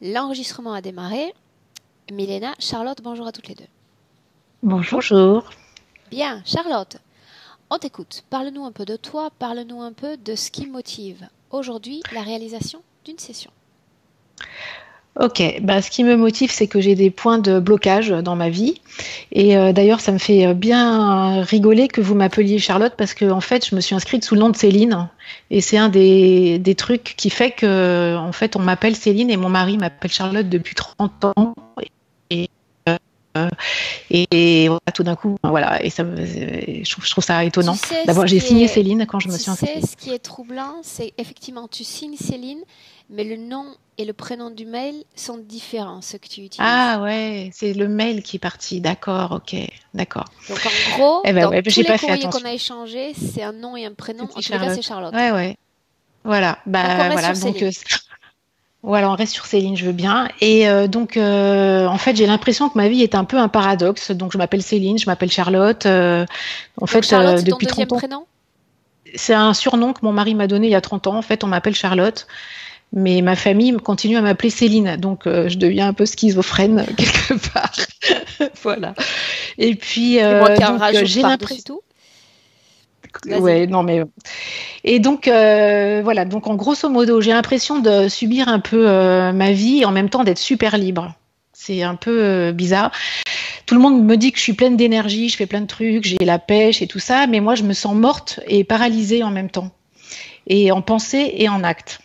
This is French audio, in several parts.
L'enregistrement a démarré. Milena, Charlotte, bonjour à toutes les deux. Bonjour. Bonjour. Bien, Charlotte, on t'écoute. Parle-nous un peu de toi, parle-nous un peu de ce qui motive aujourd'hui la réalisation d'une session. Ok, ce qui me motive, c'est que j'ai des points de blocage dans ma vie. Et d'ailleurs, ça me fait bien rigoler que vous m'appeliez Charlotte parce que en fait, je me suis inscrite sous le nom de Céline. Et c'est un des trucs qui fait que, en fait, on m'appelle Céline et mon mari m'appelle Charlotte depuis 30 ans. Et, euh, et voilà, tout d'un coup, voilà. Et je trouve ça étonnant. D'abord, j'ai signé Céline quand je me suis inscrite. Tu sais, ce qui est troublant, c'est effectivement, tu signes Céline, mais le nom et le prénom du mail sont différents, ceux que tu utilises. Ah ouais, c'est le mail qui est parti. D'accord, ok, d'accord. Donc en gros, dans ouais, tous les courriers qu'on a échangés, c'est un nom et un prénom. En tous les cas, c'est Charlotte. Ouais. Voilà, Donc on reste voilà. sur Céline. Voilà, on reste sur Céline, je veux bien. Et en fait, j'ai l'impression que ma vie est un peu un paradoxe. Donc, je m'appelle Céline, je m'appelle Charlotte. Charlotte, c'est ton depuis deuxième 30 ans, prénom ? c'est un surnom que mon mari m'a donné il y a 30 ans. En fait, on m'appelle Charlotte. Mais ma famille continue à m'appeler Céline. Donc, je deviens un peu schizophrène quelque part. Voilà. Et puis, j'ai l'impression. Ouais, non, mais. Et donc, voilà. Donc, en grosso modo, j'ai l'impression de subir un peu ma vie et en même temps d'être super libre. C'est un peu bizarre. Tout le monde me dit que je suis pleine d'énergie, je fais plein de trucs, j'ai la pêche et tout ça, mais moi, je me sens morte et paralysée en même temps. Et en pensée et en acte.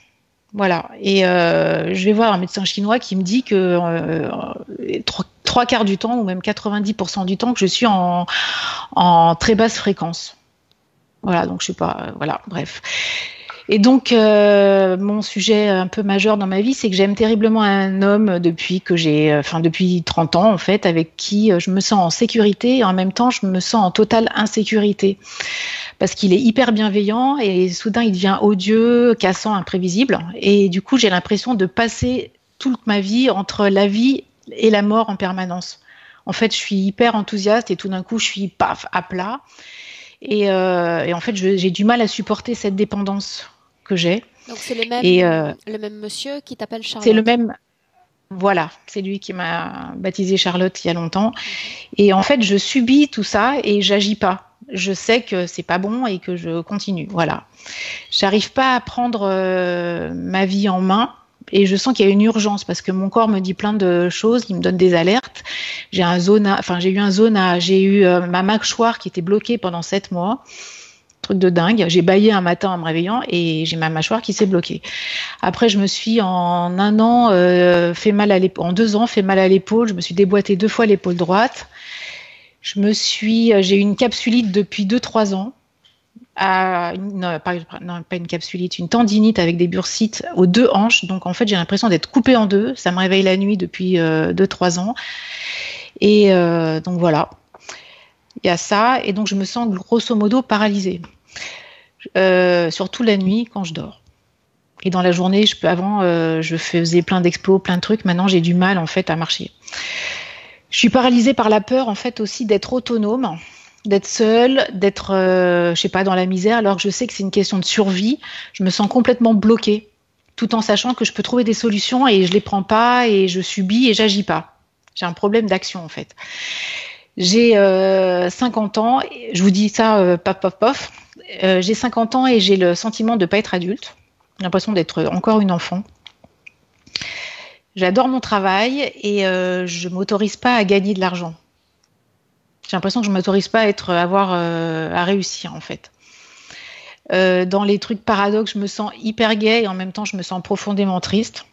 Voilà. Et je vais voir un médecin chinois qui me dit que trois quarts du temps, ou même 90% du temps, que je suis en très basse fréquence. Voilà, donc je sais pas, voilà, bref. Et donc, mon sujet un peu majeur dans ma vie, c'est que j'aime terriblement un homme depuis 30 ans, en fait, avec qui je me sens en sécurité et en même temps, je me sens en totale insécurité. Parce qu'il est hyper bienveillant et soudain, il devient odieux, cassant, imprévisible. Et du coup, j'ai l'impression de passer toute ma vie entre la vie et la mort en permanence. En fait, je suis hyper enthousiaste et tout d'un coup, je suis paf, à plat. Et en fait, j'ai du mal à supporter cette dépendance que j'ai. Donc c'est le même monsieur qui t'appelle Charlotte. C'est le même. Voilà, c'est lui qui m'a baptisée Charlotte il y a longtemps. Et en fait, je subis tout ça et j'agis pas. Je sais que c'est pas bon et que je continue. Voilà. J'arrive pas à prendre ma vie en main. Et je sens qu'il y a une urgence parce que mon corps me dit plein de choses, il me donne des alertes. J'ai eu un zona, j'ai eu ma mâchoire qui était bloquée pendant 7 mois. Truc de dingue. J'ai bâillé un matin en me réveillant et j'ai ma mâchoire qui s'est bloquée. Après, je me suis en 1 an fait mal à l'épaule, en 2 ans fait mal à l'épaule. Je me suis déboîté 2 fois l'épaule droite. J'ai eu une capsulite depuis 2-3 ans. Pas une capsulite, une tendinite avec des bursites aux 2 hanches. Donc en fait, j'ai l'impression d'être coupée en deux. Ça me réveille la nuit depuis 2-3 ans. Et donc voilà, il y a ça. Et donc je me sens grosso modo paralysée, surtout la nuit quand je dors. Et dans la journée, je faisais plein d'explos, plein de trucs. Maintenant, j'ai du mal en fait à marcher. Je suis paralysée par la peur en fait aussi d'être autonome, d'être seule, d'être, je sais pas, dans la misère, alors que je sais que c'est une question de survie. Je me sens complètement bloquée, tout en sachant que je peux trouver des solutions et je les prends pas et je subis et j'agis pas. J'ai un problème d'action en fait. J'ai 50 ans, je vous dis ça, paf. J'ai 50 ans et j'ai le sentiment de pas être adulte. J'ai l'impression d'être encore une enfant. J'adore mon travail et je m'autorise pas à gagner de l'argent. J'ai l'impression que je ne m'autorise pas à réussir, en fait. Dans les trucs paradoxes, je me sens hyper gaie et en même temps, je me sens profondément triste.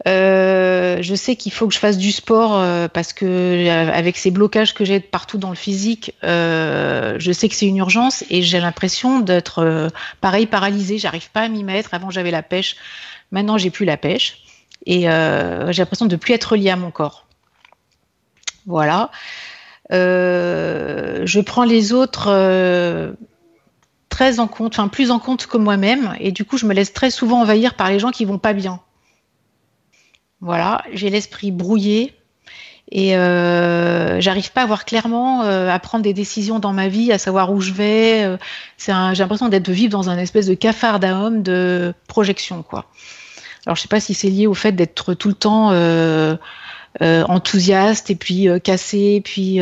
Je sais qu'il faut que je fasse du sport parce que avec ces blocages que j'ai partout dans le physique, je sais que c'est une urgence et j'ai l'impression d'être paralysée. J'arrive pas à m'y mettre. Avant, j'avais la pêche. Maintenant, j'ai plus la pêche et j'ai l'impression de plus être liée à mon corps. Voilà. Je prends les autres très en compte, enfin plus en compte que moi-même, et du coup je me laisse très souvent envahir par les gens qui vont pas bien. Voilà, j'ai l'esprit brouillé et j'arrive pas à voir clairement, à prendre des décisions dans ma vie, à savoir où je vais. J'ai l'impression de vivre dans un espèce de capharnaüm de projection, quoi. Alors, je sais pas si c'est lié au fait d'être tout le temps enthousiaste et puis cassé, puis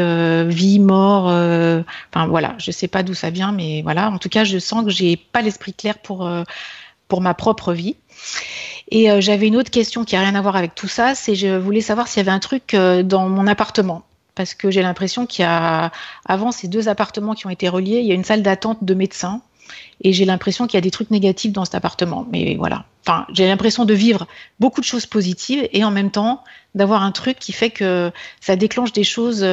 vie, mort. Enfin, voilà, je sais pas d'où ça vient, mais voilà. En tout cas, je sens que j'ai pas l'esprit clair pour ma propre vie. Et j'avais une autre question qui a rien à voir avec tout ça, c'est je voulais savoir s'il y avait un truc dans mon appartement. Parce que j'ai l'impression qu'il y a, avant ces 2 appartements qui ont été reliés, il y a une salle d'attente de médecins. Et j'ai l'impression qu'il y a des trucs négatifs dans cet appartement. Mais voilà. Enfin, j'ai l'impression de vivre beaucoup de choses positives et en même temps d'avoir un truc qui fait que ça déclenche des choses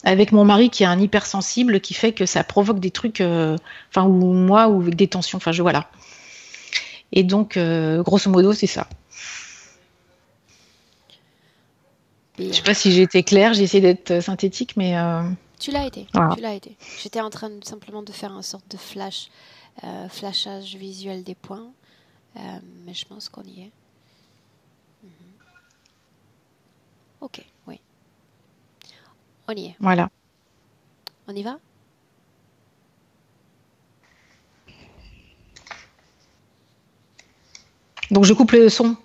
avec mon mari qui est un hypersensible qui fait que ça provoque des trucs, enfin, ou moi, ou des tensions. Enfin, voilà. Et donc, grosso modo, c'est ça. Bien. Je sais pas si j'ai été claire, j'ai essayé d'être synthétique, mais Tu l'as été, voilà. tu l'as été. J'étais en train simplement de faire une sorte de flashage visuel des points, mais je pense qu'on y est. Ok, oui. On y est. Voilà. On y va? Donc, je coupe le son.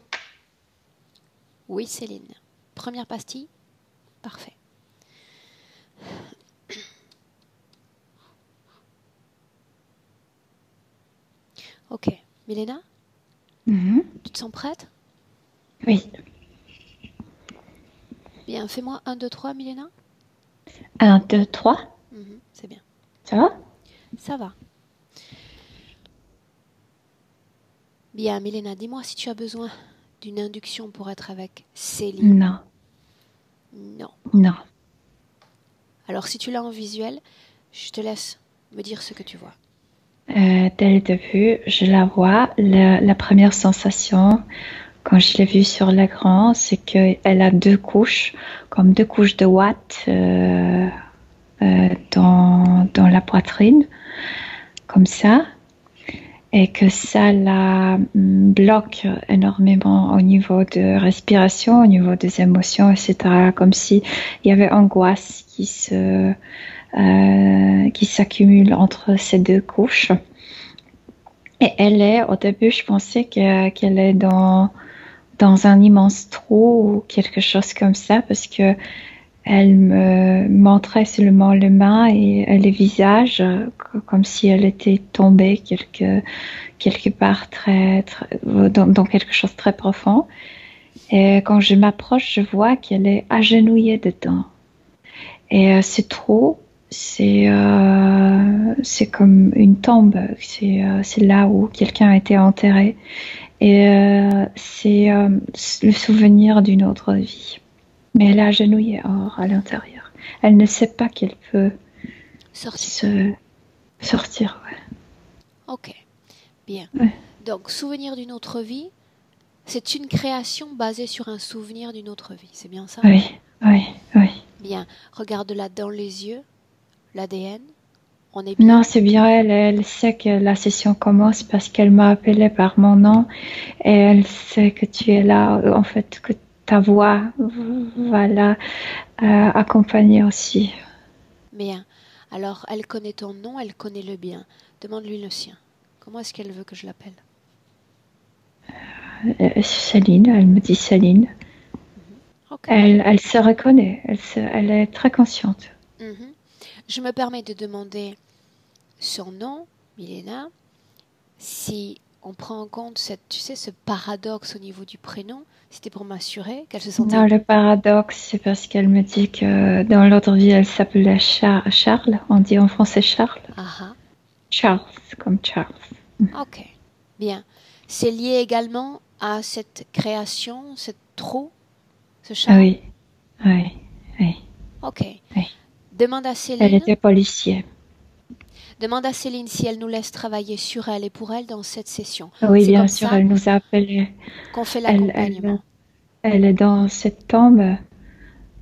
Oui, Céline. Première pastille? Parfait. Ok. Milena, tu te sens prête? Oui. Bien, fais-moi 1, 2, 3, Milena. 1, 2, 3. C'est bien. Ça va? Ça va. Bien, Milena, dis-moi si tu as besoin d'une induction pour être avec Céline. Non. Non. Non. Alors, si tu l'as en visuel, je te laisse me dire ce que tu vois. Dès le début, je la vois. La première sensation, quand je l'ai vue sur l'écran, c'est qu'elle a 2 couches, comme 2 couches de ouate dans la poitrine, comme ça. Et que ça la bloque énormément au niveau de respiration, au niveau des émotions, etc. Comme s'il y avait angoisse qui s'accumule entre ces 2 couches. Et elle est, au début, je pensais qu'elle est dans un immense trou ou quelque chose comme ça, parce que elle me montrait seulement les mains et le visage, comme si elle était tombée quelque part dans quelque chose de très profond. Et quand je m'approche, je vois qu'elle est agenouillée dedans. Et ce trou, c'est comme une tombe. C'est là où quelqu'un a été enterré. Et c'est le souvenir d'une autre vie. Mais elle est agenouillée à l'intérieur. Elle ne sait pas qu'elle peut sortir. Ouais. Ok, bien. Ouais. Donc, souvenir d'une autre vie, c'est une création basée sur un souvenir d'une autre vie. C'est bien ça? Oui. Bien. Regarde-la dans les yeux, l'ADN. On est bien? Non, c'est bien elle. Elle sait que la session commence parce qu'elle m'a appelé par mon nom et elle sait que tu es là. En fait, que ta voix va la accompagner aussi. Bien. Alors, elle connaît ton nom, elle connaît le bien. Demande-lui le sien. Comment est-ce qu'elle veut que je l'appelle? Céline, elle me dit Céline. Okay. Elle se reconnaît. Elle est très consciente. Je me permets de demander son nom, Milena. Si on prend en compte ce paradoxe au niveau du prénom, c'était pour m'assurer qu'elle se sentait... Non, le paradoxe, c'est parce qu'elle me dit que dans l'autre vie, elle s'appelait Charles. On dit en français Charles. Charles, comme Charles. Ok, bien. C'est lié également à cette création, ce trou, ce Charles? Oui. Ok. Oui. Demande à Céline... Elle était policière. Demande à Céline si elle nous laisse travailler sur elle et pour elle dans cette session. Oui, bien sûr, elle nous a appelé. Qu'on fait l'accompagnement. Elle est dans cette tombe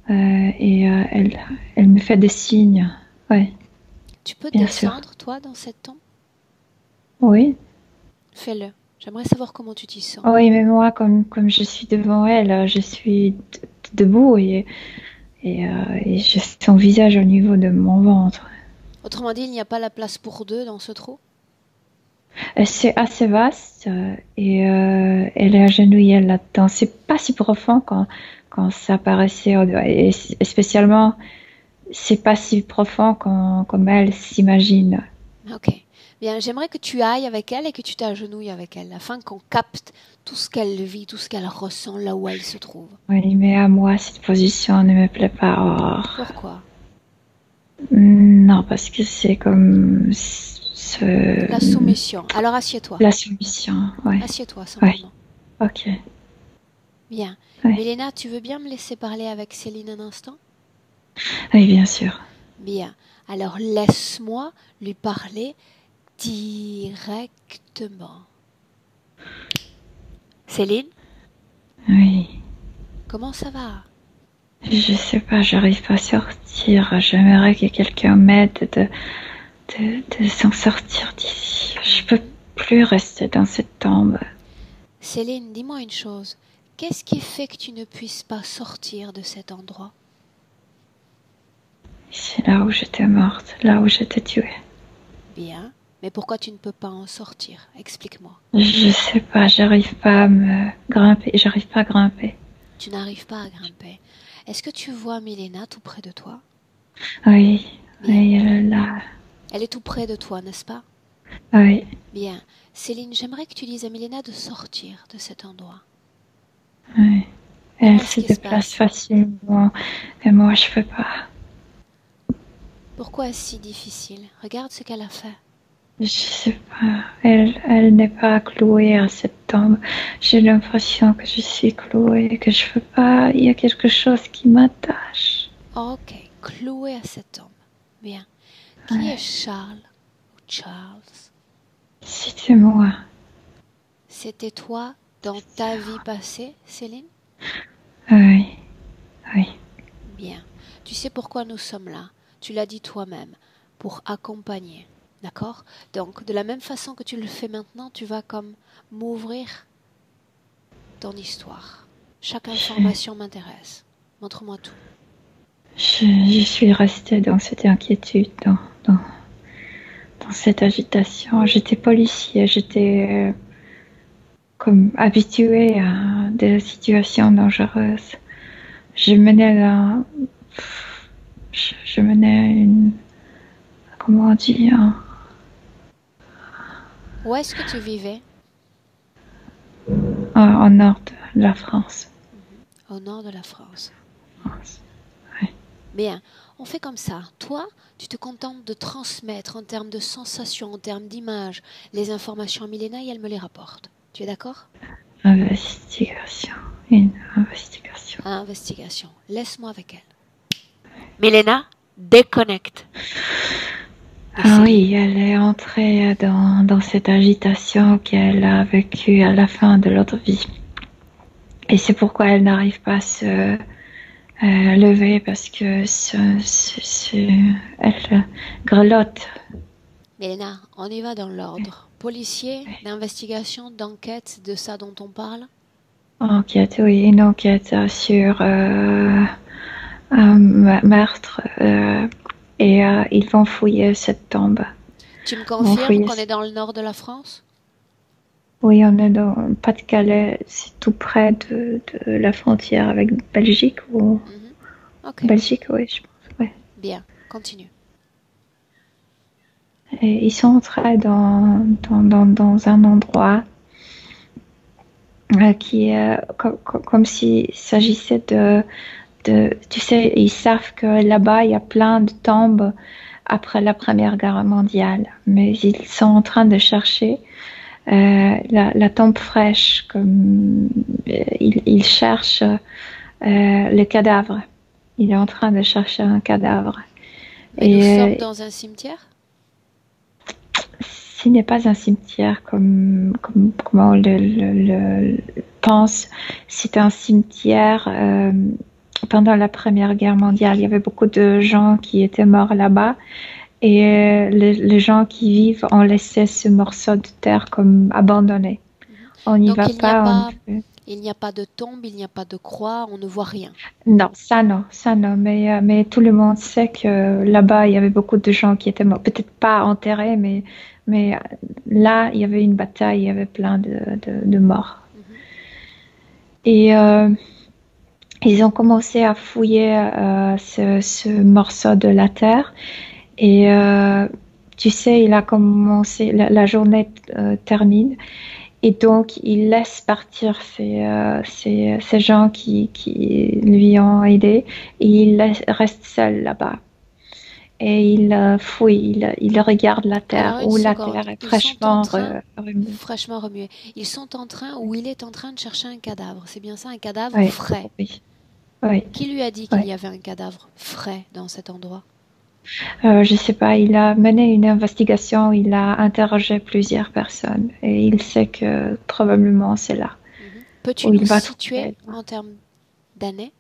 et elle me fait des signes. Ouais. Tu peux descendre, toi, dans cette tombe? Oui. Fais-le. J'aimerais savoir comment tu t'y sens. Oui, mais moi, comme je suis devant elle, je suis debout et j'ai son visage au niveau de mon ventre. Autrement dit, il n'y a pas la place pour 2 dans ce trou? C'est assez vaste et elle est agenouillée là-dedans. C'est pas si profond quand ça paraissait, et spécialement, c'est pas si profond comme elle s'imagine. Ok. Bien, j'aimerais que tu ailles avec elle et que tu t'agenouilles avec elle, afin qu'on capte tout ce qu'elle vit, tout ce qu'elle ressent là où elle se trouve. Oui, mais à moi, cette position ne me plaît pas. Oh. Pourquoi? Non, parce que c'est comme La soumission. Alors assieds-toi. la soumission. Ouais. Assieds-toi Ouais. simplement. Ok. Bien. Ouais. Mélena, tu veux bien me laisser parler avec Céline un instant? Oui, bien sûr. Bien. Alors laisse-moi lui parler directement. Céline, Oui. comment ça va? Je sais pas, j'arrive pas à sortir. J'aimerais que quelqu'un m'aide de s'en sortir d'ici. Je peux plus rester dans cette tombe. Céline, dis-moi une chose. Qu'est-ce qui fait que tu ne puisses pas sortir de cet endroit? C'est là où j'étais morte, là où j'étais tuée. Bien. Mais pourquoi tu ne peux pas en sortir? Explique-moi. Je sais pas, j'arrive pas à me grimper. J'arrive pas à grimper. Tu n'arrives pas à grimper. Est-ce que tu vois Milena tout près de toi? Oui, Bien. oui, elle est là. Elle est tout près de toi, n'est-ce pas? Oui, Bien. Céline, j'aimerais que tu dises à Milena de sortir de cet endroit. oui. Dis-moi Elle ce se qui se déplace passe. facilement. Et moi, je peux pas. Pourquoi est-ce si difficile? Regarde ce qu'elle a fait. Je sais pas. Elle n'est pas clouée à cette tombe. J'ai l'impression que je suis clouée, que je peux pas. Il y a quelque chose qui m'attache. Ok, clouée à cette tombe. Bien. Qui Ouais. est Charles ou Charles? C'était moi. C'était toi dans ta vie passée, Céline? Oui, oui. Bien. Tu sais pourquoi nous sommes là. Tu l'as dit toi-même. Pour accompagner. D'accord? Donc, de la même façon que tu le fais maintenant, tu vas comme m'ouvrir ton histoire. Chaque information m'intéresse. Montre-moi tout. Je suis restée dans cette inquiétude, dans cette agitation. J'étais policier, j'étais comme habituée à des situations dangereuses. Je menais je menais comment on dit, Où est-ce que tu vivais? au nord de la France. Au nord de la France. Ouais. Bien, on fait comme ça. Toi, tu te contentes de transmettre en termes de sensations, en termes d'images, les informations à Milena et elle me les rapporte. Tu es d'accord? Investigation. Une investigation. Investigation. Laisse-moi avec elle. Milena, déconnecte. Ah oui, elle est entrée dans cette agitation qu'elle a vécue à la fin de l'autre vie. Et c'est pourquoi elle n'arrive pas à se lever, parce que elle grelotte. Milena, on y va dans l'ordre. Policier, d'investigation, d'enquête, de ça dont on parle? Enquête, oui, une enquête sur un meurtre. Et ils vont fouiller cette tombe. Tu me confirmes qu'on est dans le nord de la France? Oui, on est dans Pas-de-Calais, c'est tout près de la frontière avec Belgique ou Ok. Belgique, oui, je pense. Ouais. Bien, continue. Et ils sont entrés dans un endroit qui est comme s'il s'agissait tu sais, ils savent que là-bas, il y a plein de tombes après la Première Guerre mondiale, mais ils sont en train de chercher la tombe fraîche, comme il cherche le cadavre. Il est en train de chercher un cadavre. Mais nous sommes dans un cimetière? Ce n'est pas un cimetière comme on le pense. C'est un cimetière. Pendant la Première Guerre mondiale, il y avait beaucoup de gens qui étaient morts là-bas. Et les gens qui vivent ont laissé ce morceau de terre comme abandonné. On n'y va pas. Il n'y a pas de tombe, il n'y a pas de croix, on ne voit rien. Non, ça non. Mais tout le monde sait que là-bas, il y avait beaucoup de gens qui étaient morts. Peut-être pas enterrés, mais Mais là, il y avait une bataille, il y avait plein de morts. Et ils ont commencé à fouiller ce morceau de la terre. Et tu sais, il a commencé, la journée termine. Et donc, il laisse partir ces gens qui lui ont aidé. Et il reste seul là-bas. Et il fouille, il regarde la terre, Alors, une où la seconde. terre est Ils sont en fraîchement train, remuée. fraîchement remués. Ils sont en train, ou il est en train de chercher un cadavre. C'est bien ça, un cadavre Oui, frais. oui, oui. Qui lui a dit qu'il y avait un cadavre frais dans cet endroit? Je sais pas, il a mené une investigation, il a interrogé plusieurs personnes et il sait que probablement c'est là Peux-tu où nous il va situer trouver. en termes d'années?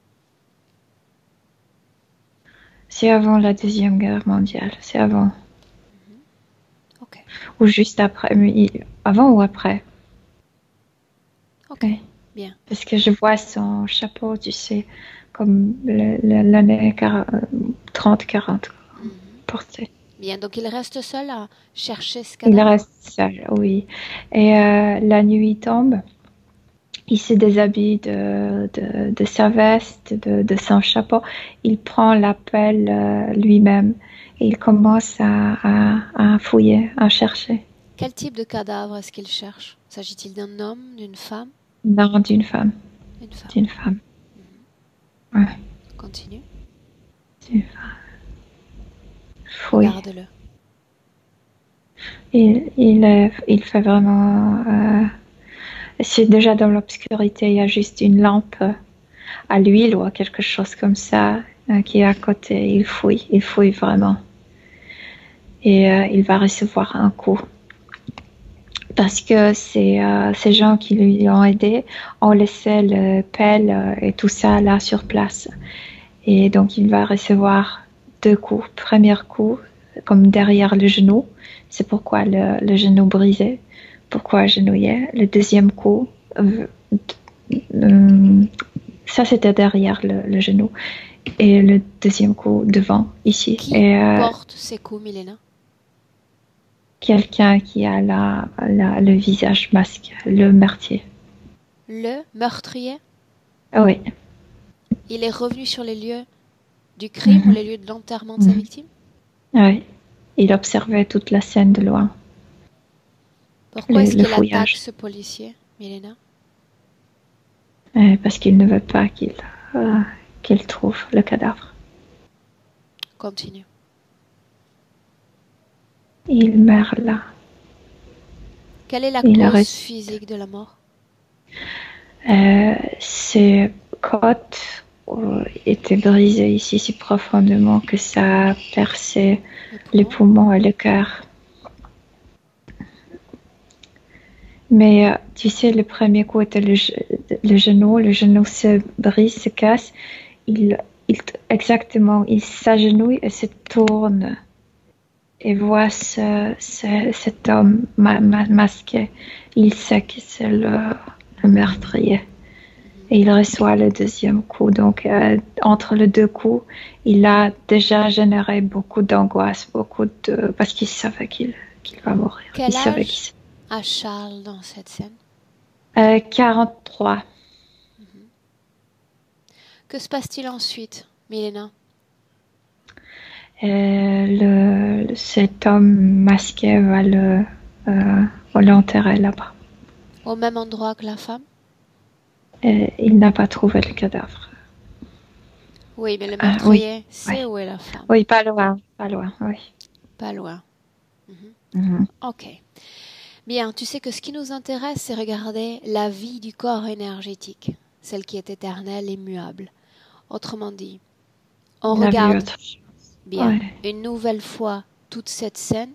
C'est avant la Deuxième Guerre mondiale, c'est avant. Ok. Ou juste après, mais avant ou après? Ok. Oui. Bien. Parce que je vois son chapeau, tu sais, comme l'année 30-40 porté. Bien. Donc, il reste seul à chercher ce Il cadavre? reste seul, oui. Et la nuit tombe. Il se déshabille de sa veste, de son chapeau. Il prend la pelle lui-même et il commence à fouiller, à chercher. Quel type de cadavre est-ce qu'il cherche? S'agit-il d'un homme, d'une femme? Non, d'une femme. Une femme. D'une femme. Ouais, Continue. d'une femme. Fouille. Regarde-le. Il fait vraiment. C'est déjà dans l'obscurité, il y a juste une lampe à l'huile ou à quelque chose comme ça qui est à côté. Il fouille vraiment. Et il va recevoir un coup. Parce que ces gens qui lui ont aidé ont laissé le pelle et tout ça là sur place. Et donc il va recevoir 2 coups. Premier coup, comme derrière le genou. C'est pourquoi le genou brisé. Pourquoi agenouiller. Le deuxième coup, ça c'était derrière le genou. Et le deuxième coup devant, ici. Qui Et, porte ces coups, Milena? quelqu'un qui a le visage masqué, le meurtrier. Le meurtrier? Oui. Il est revenu sur les lieux du crime ou les lieux de l'enterrement de sa victime? Oui. Il observait toute la scène de loin. Pourquoi est-ce Le qu'il attaque fouillage. ce policier, Milena? Parce qu'il ne veut pas qu'il trouve le cadavre. Continue. Il meurt là. Quelle est la Il a cause reçu- physique de la mort? Ses côtes étaient brisées ici si profondément que ça a percé les poumons et le cœur. Mais tu sais, le premier coup était le genou. Le genou se brise, se casse. Exactement, il s'agenouille et se tourne et voit cet homme masqué. Il sait que c'est le meurtrier. Et il reçoit le deuxième coup. Donc, entre les 2 coups, il a déjà généré beaucoup d'angoisse, parce qu'il savait qu'il va mourir. Quel âge a Charles dans cette scène? 43. Que se passe-t-il ensuite, Milena? Cet homme masqué va l'enterrer là-bas. Au même endroit que la femme? Il n'a pas trouvé le cadavre. Oui, mais le meurtrier sait où est la femme. Oui, pas loin, oui. Pas loin. Mhm. Ok. Bien, tu sais que ce qui nous intéresse, c'est regarder la vie du corps énergétique, celle qui est éternelle et muable. Autrement dit, on regarde bien une nouvelle fois toute cette scène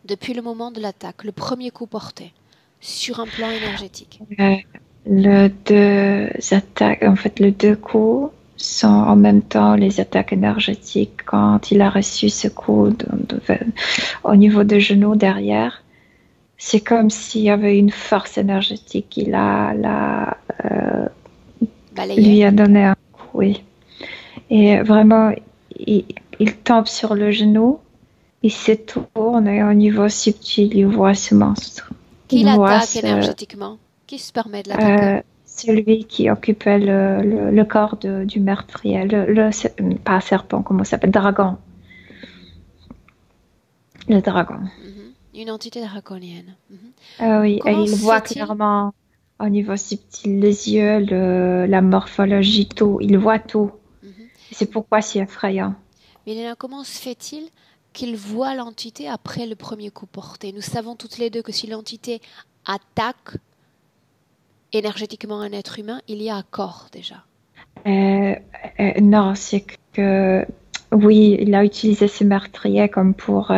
depuis le moment de l'attaque, le premier coup porté, sur un plan énergétique. Les 2 attaques, en fait, les 2 coups sont en même temps les attaques énergétiques. Quand il a reçu ce coup au niveau du genou derrière, c'est comme s'il y avait une force énergétique qui lui a donné un coup, oui. Et vraiment, il tombe sur le genou il se tourne et au niveau subtil, il voit ce monstre. Qui Il voit l'attaque énergétiquement? Qui se permet de l'attaquer? celui qui occupait le corps du meurtrier, pas serpent, comment ça s'appelle? Dragon. Le dragon. Une entité draconienne. Oui, et Comment il se voit fait-il? clairement au niveau subtil les yeux, la morphologie, tout. Il voit tout. C'est pourquoi c'est effrayant. Milena, comment se fait-il qu'il voit l'entité après le premier coup porté? Nous savons toutes les deux que si l'entité attaque énergétiquement un être humain, il y a accord déjà. Non, c'est que oui, il a utilisé ce meurtrier comme pour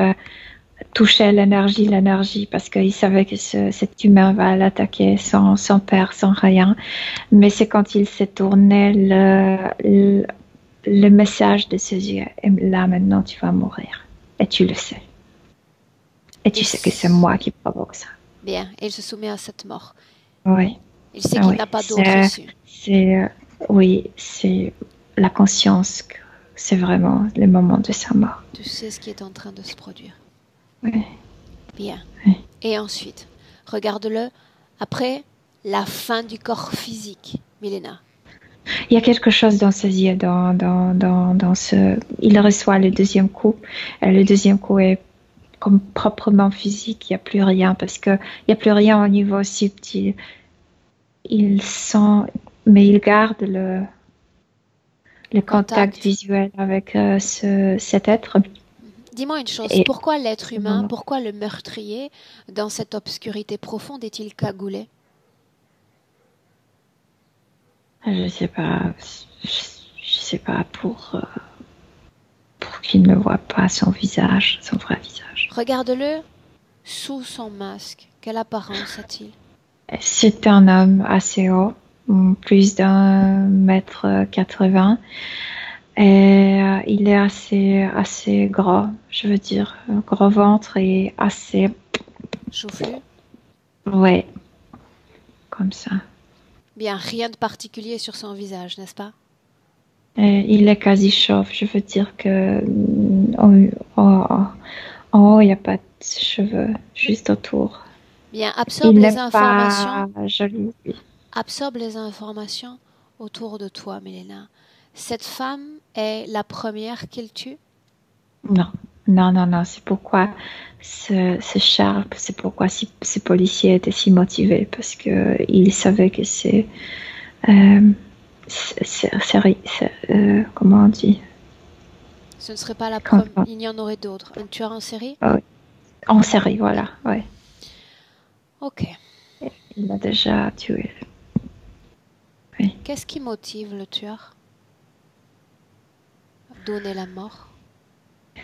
toucher l'énergie, parce qu'il savait que cet humain va l'attaquer sans peur, sans rien. Mais c'est quand il s'est tourné le message de ses yeux. Et là, maintenant, tu vas mourir. Et tu le sais. Et tu sais que c'est moi qui provoque ça. Bien, et il se soumet à cette mort. Oui. Il sait qu'il n'a pas d'autre issue. Oui, c'est la conscience que c'est vraiment le moment de sa mort. Tu sais ce qui est en train de se produire. Oui. Bien. Oui. Et ensuite, regarde-le après la fin du corps physique, Milena. Il y a quelque chose dans ses yeux, dans ce... Il reçoit le deuxième coup. Et le deuxième coup est comme proprement physique. Il n'y a plus rien parce qu'il n'y a plus rien au niveau subtil. Il sent, mais il garde le contact visuel avec cet être. Dis-moi une chose, pourquoi l'être humain, pourquoi le meurtrier, dans cette obscurité profonde, est-il cagoulé? Je sais pas pour qu'il ne voit pas son visage, son vrai visage. Regarde-le sous son masque. Quelle apparence a-t-il? C'est un homme assez haut, plus d'1,80 m. Et il est assez gros, je veux dire, gros ventre et assez... Chaufflu? Ouais, comme ça. Bien, rien de particulier sur son visage, n'est-ce pas? Il est quasi chauve, je veux dire que en haut, il n'y a pas de cheveux, juste autour. Bien, absorbe les informations. Pas joli. Absorbe les informations autour de toi, Milena. Cette femme est la première qu'il tue? Non, c'est pourquoi ce Sharp, c'est pourquoi ces policiers étaient si motivés, parce qu'ils savaient que c'est comment on dit? Ce ne serait pas la première, il y en aurait d'autres. Un tueur en série? En série, voilà, ouais. Ok. Il a déjà tué. Oui. Qu'est-ce qui motive le tueur? Donner la mort?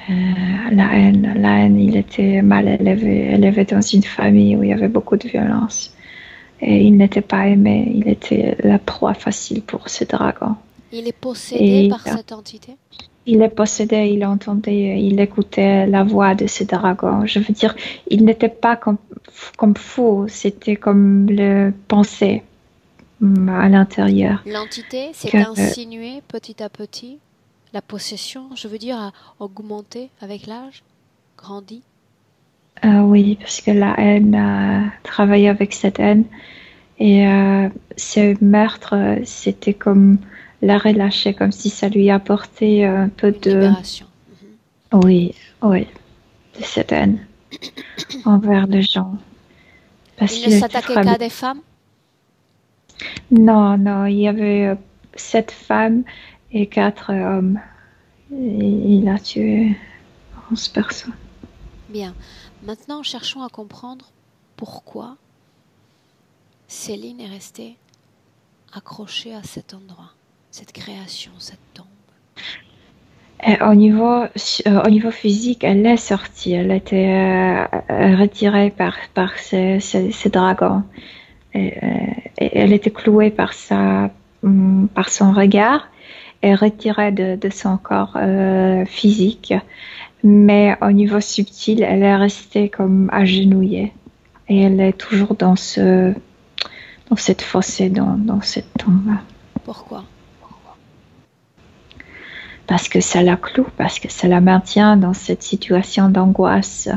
La haine, il était mal élevé dans une famille où il y avait beaucoup de violence. Et il n'était pas aimé, il était la proie facile pour ce dragon. Il est possédé par cette entité? Il est possédé, il entendait, il écoutait la voix de ce dragon. Je veux dire, il n'était pas comme fou, c'était comme le pensée à l'intérieur. L'entité s'est insinuée petit à petit. La possession, je veux dire, a augmenté avec l'âge, grandi. Oui, parce que la haine a travaillé avec cette haine. Et ce meurtre, c'était comme la relâcher, comme si ça lui apportait un peu de... libération. Oui, de cette haine envers les gens. Parce il ne s'attaquait qu'à des femmes? Non, il y avait 7 femmes et 4 hommes. Et il a tué 11 personnes. Bien. Maintenant, cherchons à comprendre pourquoi Céline est restée accrochée à cet endroit, cette création, cette tombe. Et au niveau physique, elle est sortie. Elle était retirée par ces dragons. Et elle était clouée par son regard et retirée de son corps physique. Mais au niveau subtil, elle est restée comme agenouillée. Et elle est toujours dans cette fossée, dans cette tombe. Pourquoi? parce que ça la cloue, parce que ça la maintient dans cette situation d'angoisse,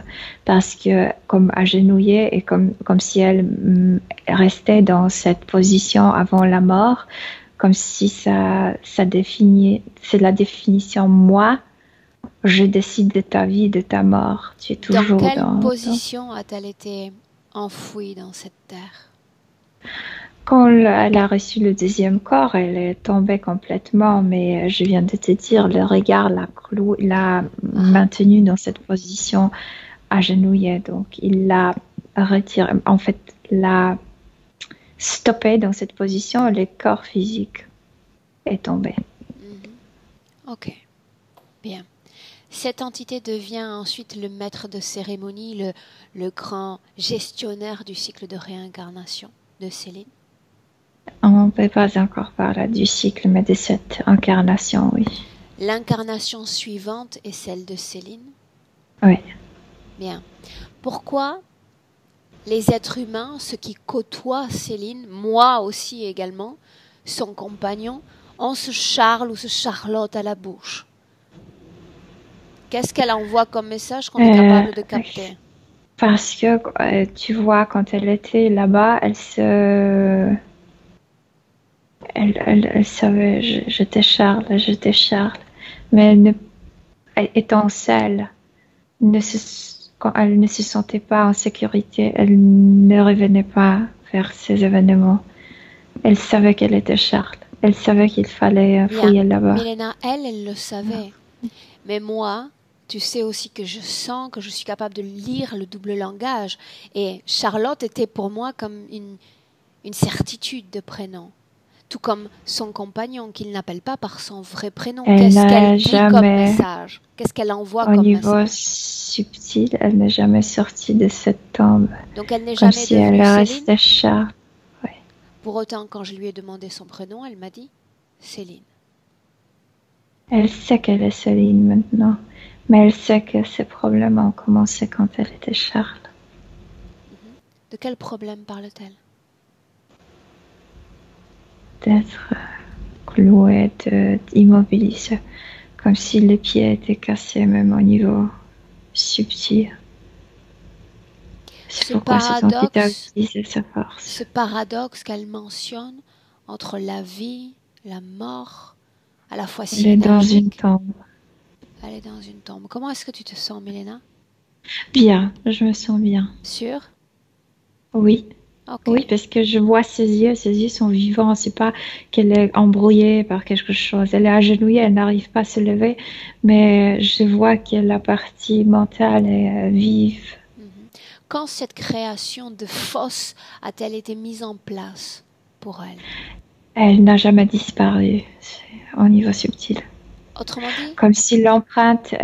parce que comme agenouillée et comme si elle restait dans cette position avant la mort, comme si ça définit, c'est la définition moi, je décide de ta vie, de ta mort. Tu es toujours dans quelle position a-t-elle été enfouie dans cette terre? Quand elle a reçu le deuxième corps, elle est tombée complètement, mais je viens de te dire, le regard l'a maintenue dans cette position agenouillée. Donc, il l'a retiré, en fait, l'a stoppée dans cette position, le corps physique est tombé. Ok, bien. Cette entité devient ensuite le maître de cérémonie, le grand gestionnaire du cycle de réincarnation de Céline. On ne peut pas encore parler du cycle, mais de cette incarnation, oui. L'incarnation suivante est celle de Céline? Oui. Bien. Pourquoi les êtres humains, ceux qui côtoient Céline, moi aussi également, son compagnon, ont ce Charles ou ce Charlotte à la bouche? Qu'est-ce qu'elle envoie comme message qu'on est capable de capter? Parce que tu vois, quand elle était là-bas, elle savait, j'étais Charles, mais étant seule, quand elle ne se sentait pas en sécurité, elle ne revenait pas vers ces événements. Elle savait qu'elle était Charles, elle savait qu'il fallait fouiller là-bas. Milena, elle le savait, mais moi, tu sais aussi que je sens que je suis capable de lire le double langage, et Charlotte était pour moi comme une certitude de prénom. Tout comme son compagnon, qu'il n'appelle pas par son vrai prénom. Qu'est-ce qu'elle dit comme message? Qu'est-ce qu'elle envoie comme message? Au niveau subtil, elle n'est jamais sortie de cette tombe. Donc elle n'est jamais si devenue elle Céline? restait Charles. Oui. Pour autant, quand je lui ai demandé son prénom, elle m'a dit Céline. Elle sait qu'elle est Céline maintenant, mais elle sait que ses problèmes ont commencé quand elle était Charles. De quel problème parle-t-elle? D'être clouée, immobilisée, comme si les pieds étaient cassés, même au niveau subtil. C'est pourquoi cette entité utilise sa force. Ce paradoxe qu'elle mentionne entre la vie, la mort, à la fois si énergique. Elle est dans une tombe. Elle est dans une tombe. Comment est-ce que tu te sens, Milena? Bien, je me sens bien. Sûre? Oui. Okay. Oui, parce que je vois ses yeux sont vivants. C'est pas qu'elle est embrouillée par quelque chose. Elle est agenouillée, elle n'arrive pas à se lever, mais je vois que la partie mentale est vive. Quand cette création de fosse a-t-elle été mise en place pour elle? Elle n'a jamais disparu au niveau subtil. Autrement dit? Comme si l'empreinte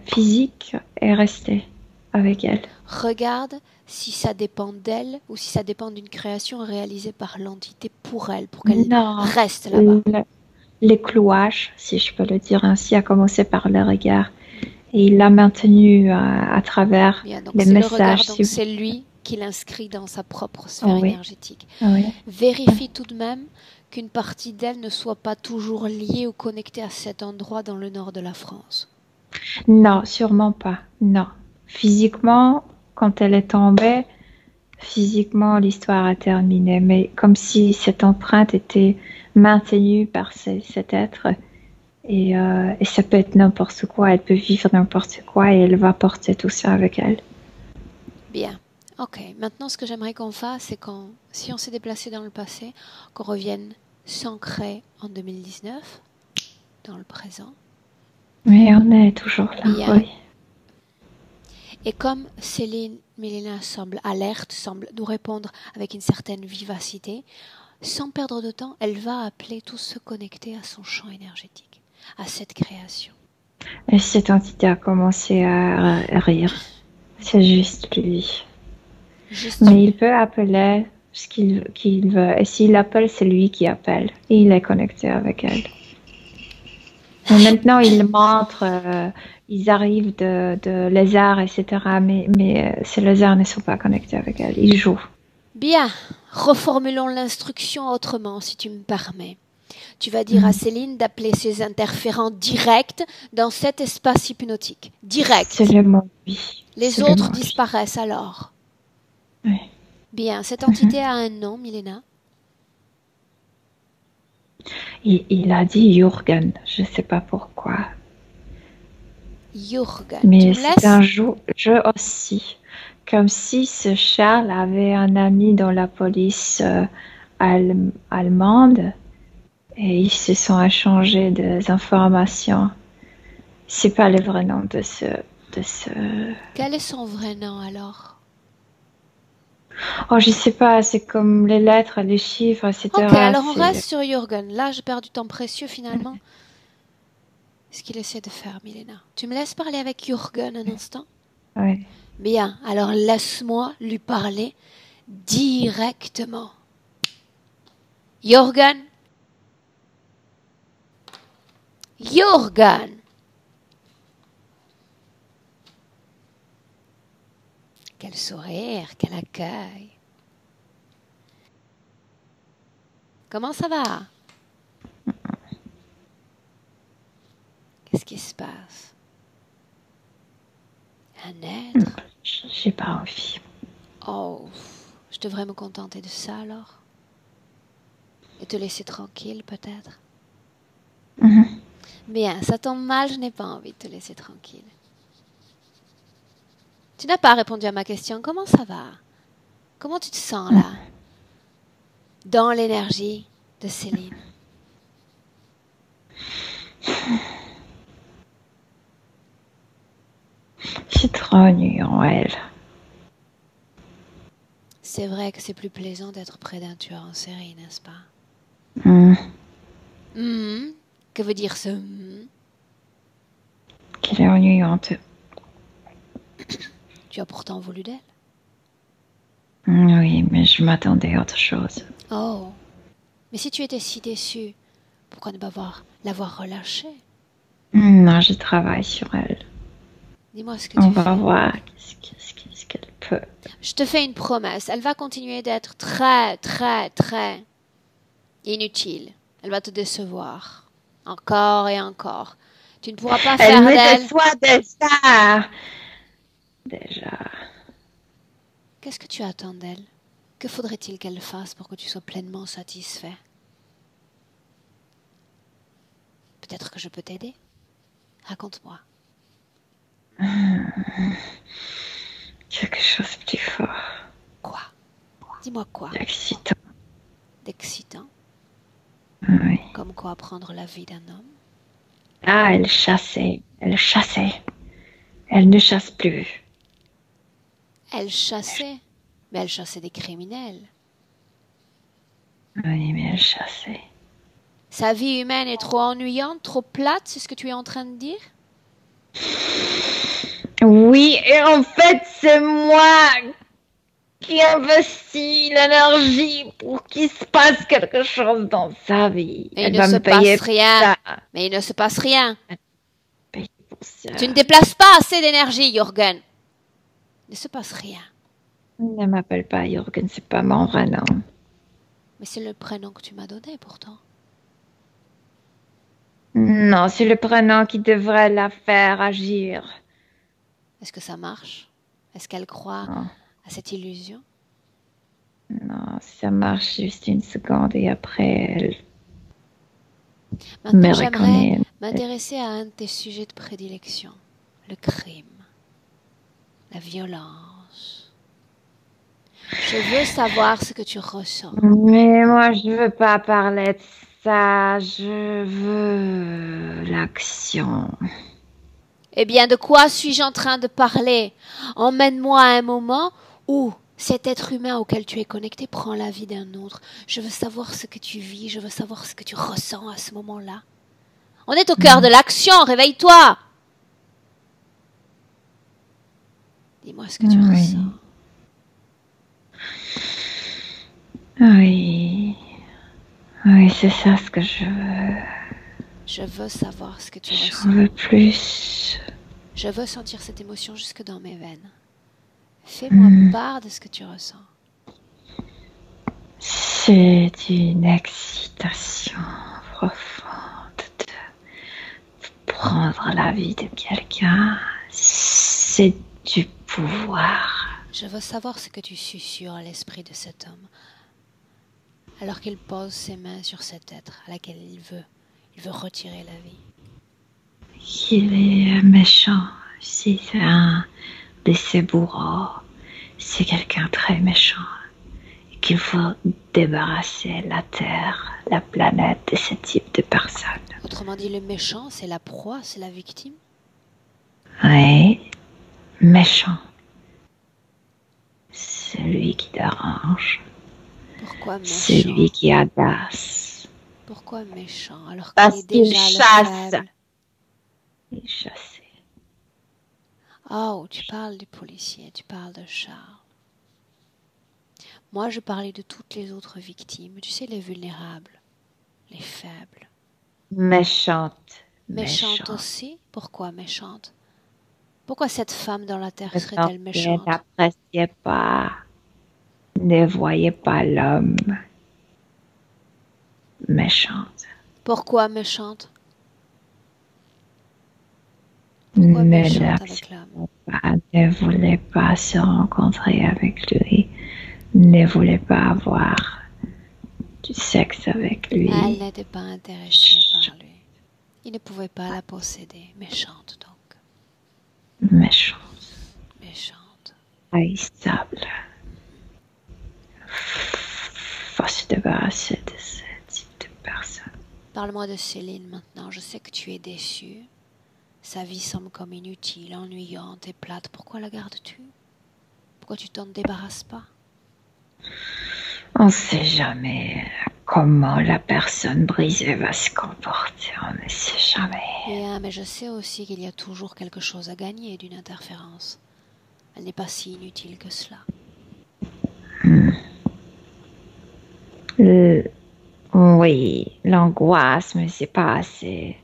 physique est restée avec elle. Regarde si ça dépend d'elle ou si ça dépend d'une création réalisée par l'entité pour elle, pour qu'elle reste là-bas. Les clouages, si je peux le dire ainsi, a commencé par le regard. Et il l'a maintenu à travers les messages. Donc c'est lui qui l'inscrit dans sa propre sphère énergétique. Oui. Vérifie tout de même qu'une partie d'elle ne soit pas toujours liée ou connectée à cet endroit dans le nord de la France. Non, sûrement pas. Non. Physiquement, quand elle est tombée, physiquement, l'histoire a terminé. Mais comme si cette empreinte était maintenue par cet être. Et ça peut être n'importe quoi. Elle peut vivre n'importe quoi et elle va porter tout ça avec elle. Bien. Ok. Maintenant, ce que j'aimerais qu'on fasse, c'est si on s'est déplacé dans le passé, qu'on revienne s'ancrer en 2019, dans le présent. Mais on est toujours là, Bien. oui. Et comme Céline Milena semble alerte, semble nous répondre avec une certaine vivacité, sans perdre de temps, elle va appeler tous ceux connectés à son champ énergétique, à cette création. Et cette entité a commencé à rire. C'est juste lui. Mais il peut appeler ce qu'il veut. Et s'il appelle, c'est lui qui appelle. Et il est connecté avec elle. Et maintenant, il montre, ils arrivent de lézards, etc. Mais ces lézards ne sont pas connectés avec elle. Ils jouent. Bien. Reformulons l'instruction autrement, si tu me permets. Tu vas dire à Céline d'appeler ses interférents directs dans cet espace hypnotique. Direct. C'est le mot, oui. Les C'est le autres mot, oui. disparaissent alors. Oui. Bien, cette entité a un nom, Milena. Il a dit Jürgen, je ne sais pas pourquoi. Jürgen. Mais Tu me c'est un laisses jeu aussi. Comme si ce Charles avait un ami dans la police allemande et ils se sont échangés des informations. C'est pas le vrai nom de ce... Quel est son vrai nom alors? Oh, je sais pas, c'est comme les lettres, les chiffres, etc. Ok, alors on C'est- reste sur Jürgen. Là, je perds du temps précieux finalement. Ce qu'il essaie de faire, Milena. Tu me laisses parler avec Jürgen un instant? Ouais. Bien, alors laisse-moi lui parler directement. Jürgen. Jürgen. Quel sourire, quel accueil. Comment ça va? Qu'est-ce qui se passe? Un être? J'ai pas envie. Oh, je devrais me contenter de ça alors? Et te laisser tranquille peut-être? Mhm. Bien, ça tombe mal, je n'ai pas envie de te laisser tranquille. Tu n'as pas répondu à ma question. Comment ça va? Comment tu te sens là? Dans l'énergie de Céline. C'est trop ennuyant, elle. C'est vrai que c'est plus plaisant d'être près d'un tueur en série, n'est-ce pas? Hmm. Que veut dire ce Qu'elle est ennuyante. Tu as pourtant voulu d'elle. Oui, mais je m'attendais à autre chose. Oh, mais si tu étais si déçu, pourquoi ne pas l'avoir relâchée? Non, je travaille sur elle. Dis-moi ce que On tu va fais. voir qu'est-ce qu'elle peut. Je te fais une promesse. Elle va continuer d'être très, très, très inutile. Elle va te décevoir. Encore et encore. Tu ne pourras pas Elle faire me d'elle. déçoit déjà. Déjà. Qu'est-ce que tu attends d'elle? Que faudrait-il qu'elle fasse pour que tu sois pleinement satisfait? Peut-être que je peux t'aider? Raconte-moi. Quelque chose de plus fort. Quoi? Dis-moi quoi? Excitant. D'excitant? Oui. Comme quoi prendre la vie d'un homme? Ah, elle chassait. Elle chassait. Elle ne chasse plus. Elle chassait. Mais elle chassait des criminels. Oui, mais elle chassait. Sa vie humaine est trop ennuyante, trop plate, c'est ce que tu es en train de dire? Oui, et en fait, c'est moi qui investis l'énergie pour qu'il se passe quelque chose dans sa vie. Mais Elle il va ne se me payer passe rien. ça. Mais il ne se passe rien. Payer pour ça. Tu ne déplaces pas assez d'énergie, Jürgen. Il ne se passe rien. Ne m'appelle pas Jürgen, c'est pas mon vrai nom. Mais c'est le prénom que tu m'as donné pourtant. Non, c'est le prénom qui devrait la faire agir. Est-ce que ça marche? Est-ce qu'elle croit Non, à cette illusion? non, ça marche juste une seconde et après elle Maintenant, me j'aimerais reconnaît. m'intéresser à un de tes sujets de prédilection. Le crime. La violence. Je veux savoir ce que tu ressens. Mais moi, je veux pas parler de ça. Je veux l'action. Eh bien, de quoi suis-je en train de parler? Emmène-moi à un moment où cet être humain auquel tu es connecté prend la vie d'un autre. Je veux savoir ce que tu vis, je veux savoir ce que tu ressens à ce moment-là. On est au cœur de l'action, réveille-toi! Dis-moi ce que tu Oui. ressens. Oui. Oui, c'est ça ce que je veux. Je veux savoir ce que tu J'en ressens. veux plus. Je veux sentir cette émotion jusque dans mes veines. Fais-moi part de ce que tu ressens. C'est une excitation profonde de prendre la vie de quelqu'un, c'est du pouvoir. Je veux savoir ce que tu susurres à l'esprit de cet homme, alors qu'il pose ses mains sur cet être à laquelle il veut retirer la vie. Il est méchant. C'est un de ses bourreaux. C'est quelqu'un très méchant. Et qu'il faut débarrasser la Terre, la planète de ce type de personnes. Autrement dit, le méchant, c'est la proie, c'est la victime. Oui, méchant. Celui qui dérange. Pourquoi méchant? Celui qui agace. Pourquoi méchant alors Parce qu'il est déjà qu'il le chasse. faible? Il chasse. Oh, tu parles du policier, tu parles de Charles. Moi, je parlais de toutes les autres victimes. Tu sais, les vulnérables, les faibles. Méchante. Méchante aussi? Pourquoi méchante? Pourquoi cette femme dans la terre serait-elle méchante? N'appréciez pas. Ne voyez pas l'homme. Méchante. Pourquoi méchante? Pourquoi méchante avec l'homme? Ne voulez pas se rencontrer avec lui. Ne voulez pas avoir du sexe avec lui. Elle n'était pas intéressée par lui. Il ne pouvait pas la posséder. Méchante donc. Méchante. Méchante. Haïssable. Faut se débarrasser de ce type de personne. Parle-moi de Céline maintenant. Je sais que tu es déçue. Sa vie semble comme inutile, ennuyante et plate. Pourquoi la gardes-tu? Pourquoi tu t'en débarrasses pas? On ne sait jamais comment la personne brisée va se comporter. On ne sait jamais. Bien, mais je sais aussi qu'il y a toujours quelque chose à gagner d'une interférence. Elle n'est pas si inutile que cela. Oui, l'angoisse, mais c'est pas assez.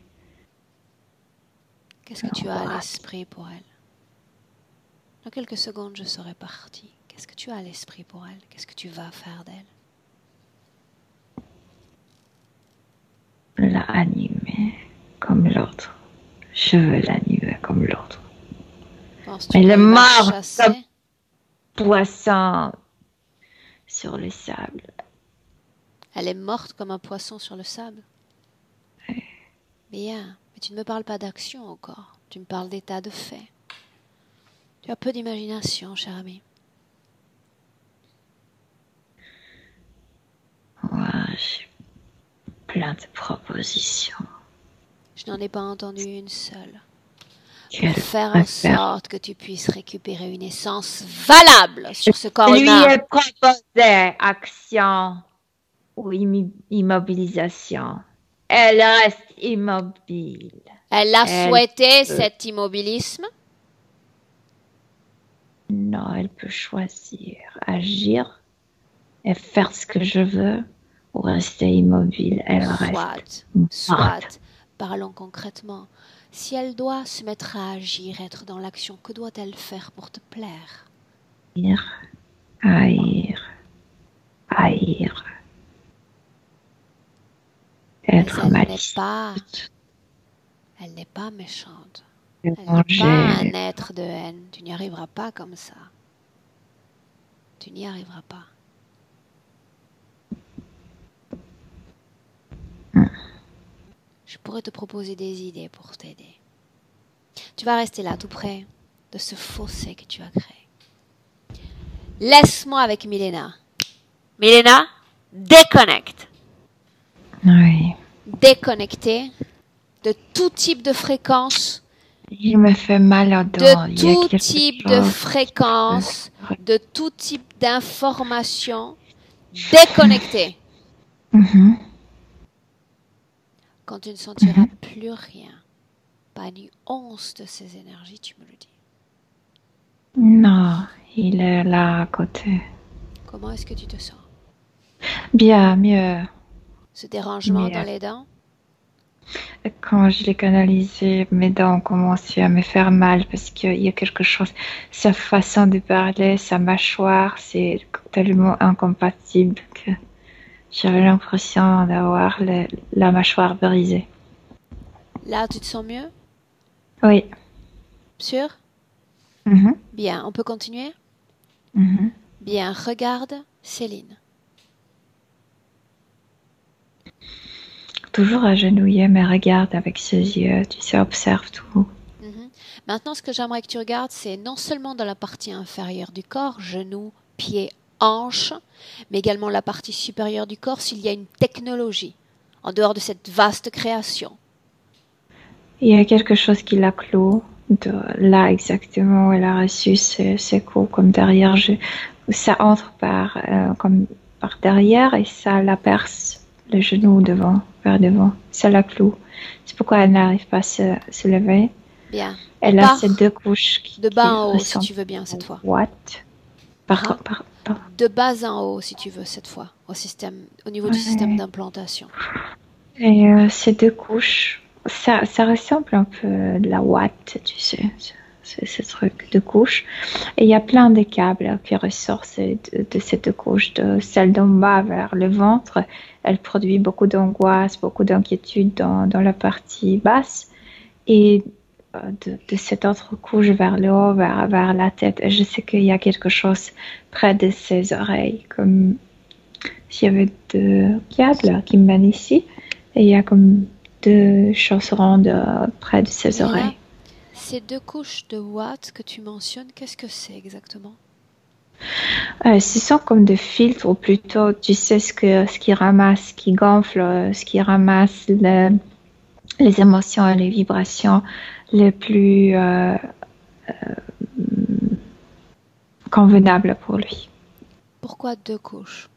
Qu'est-ce que tu as à l'esprit pour elle? Dans quelques secondes, je serai partie. Qu'est-ce que tu as à l'esprit pour elle? Qu'est-ce que tu vas faire d'elle? La animer comme l'autre. Je veux l'animer comme l'autre. Elle est morte comme poisson sur le sable. Elle est morte comme un poisson sur le sable? Oui. Bien, mais tu ne me parles pas d'action encore. Tu me parles d'état de fait. Tu as peu d'imagination, cher ami. Moi, j'ai plein de propositions. Je n'en ai pas entendu une seule. Pour faire en sorte que tu puisses récupérer une essence valable sur ce corps humain. Lui est proposé action ou immobilisation. Elle reste immobile. Elle a souhaité cet immobilisme? Non, elle peut choisir, agir et faire ce que je veux ou rester immobile. Elle reste Soit. Parlons concrètement. Si elle doit se mettre à agir, être dans l'action, que doit-elle faire pour te plaire? Haïr. Être malicieuse. Elle n'est pas méchante. Elle n'est pas un être de haine. Tu n'y arriveras pas comme ça. Tu n'y arriveras pas. Je pourrais te proposer des idées pour t'aider. Tu vas rester là, tout près de ce fossé que tu as créé. Laisse-moi avec Milena. Milena, déconnecte. Oui. Déconnecter de tout type de fréquence. Il me fait mal au dos. De tout type de fréquence, de tout type d'information. Déconnecter. Quand tu ne sentiras plus rien, pas une once de ces énergies, tu me le dis. Non, il est là à côté. Comment est-ce que tu te sens? Bien, mieux. Ce dérangement dans les dents? Quand je l'ai canalisé, mes dents ont commencé à me faire mal parce qu'il y a quelque chose. Sa façon de parler, sa mâchoire, c'est tellement incompatible que J'avais l'impression d'avoir la mâchoire brisée. Là, tu te sens mieux? Oui. Sûr? Mhm, Bien, on peut continuer? mhm. Bien, regarde Céline. Toujours agenouillée, mais regarde avec ses yeux, tu sais, observe tout. Mhm. Maintenant, ce que j'aimerais que tu regardes, c'est non seulement dans la partie inférieure du corps, genoux, pieds, hanches, mais également la partie supérieure du corps, s'il y a une technologie en dehors de cette vaste création. Il y a quelque chose qui la clôt, là exactement où elle a reçu ses coups, comme derrière, ça entre comme par derrière et ça la perce le genou devant, vers devant, ça la cloue. C'est pourquoi elle n'arrive pas à se lever. Bien. Elle a ces deux couches de bas qui en haut, si ressemblent tu veux bien, cette fois. What? De bas en haut, si tu veux, cette fois, au niveau du système d'implantation. Et ces deux couches, ça ressemble un peu de la ouate, tu sais, ce truc de couche. Et il y a plein de câbles qui ressortent de ces deux couches, de celle d'en bas vers le ventre. Elle produit beaucoup d'angoisse, beaucoup d'inquiétude dans la partie basse. Et de cette autre couche vers le haut, vers la tête. Et je sais qu'il y a quelque chose près de ses oreilles, comme s'il y avait deux câbles qui mènent ici. Et il y a comme deux choses rondes près de ses oreilles. Ces deux couches de watts que tu mentionnes, qu'est-ce que c'est exactement? Ce sont comme des filtres, ou plutôt, tu sais, ce qui ramasse, qui gonfle, ce qui ramasse les émotions et les vibrations les plus convenables pour lui. Pourquoi deux couches?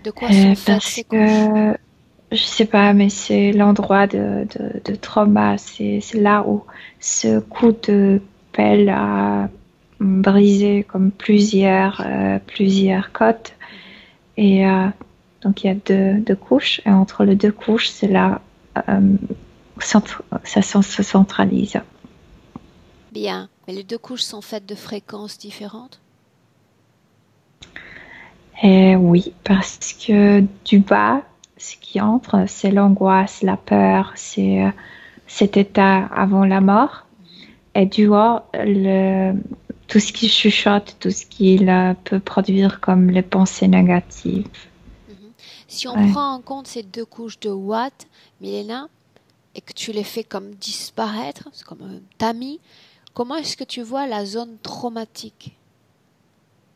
De quoi sont faites ces couches? Je sais pas, mais c'est l'endroit de trauma. C'est là où ce coup de pelle a brisé comme plusieurs côtes. Et donc il y a deux couches. Et entre les deux couches, c'est là ça se centralise. Bien, mais les deux couches sont faites de fréquences différentes? Oui, parce que du bas, ce qui entre, c'est l'angoisse, la peur, c'est cet état avant la mort. Et du haut, tout ce qui chuchote, tout ce qu'il peut produire comme les pensées négatives. Si on prend en compte ces deux couches de watts, Milena, et que tu les fais comme disparaître, c'est comme un tamis, comment est-ce que tu vois la zone traumatique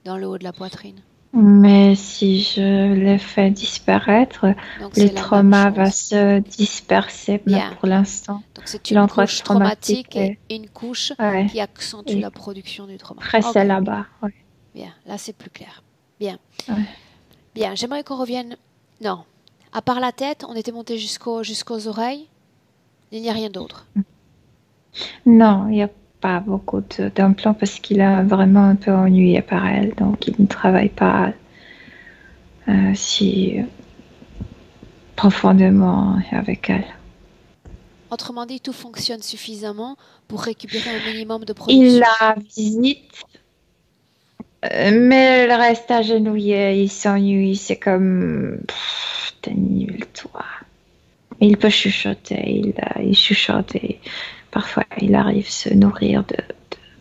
dans le haut de la poitrine? Mais si je les fais disparaître, le trauma va se disperser pour l'instant. Donc c'est une couche traumatique et une couche qui accentue la production du trauma. Pressé là-bas. Ouais. Bien, là c'est plus clair. Bien. Bien, j'aimerais qu'on revienne. Non, à part la tête, on était monté jusqu'aux oreilles. Il n'y a rien d'autre. Non, il n'y a pas beaucoup d'implants parce qu'il a vraiment un peu ennuyé par elle, donc il ne travaille pas si profondément avec elle. Autrement dit, tout fonctionne suffisamment pour récupérer un minimum de production. Il la visite, mais elle reste agenouillée, il s'ennuie, c'est comme t'es nul toi. Il peut chuchoter, il chuchote et parfois il arrive à se nourrir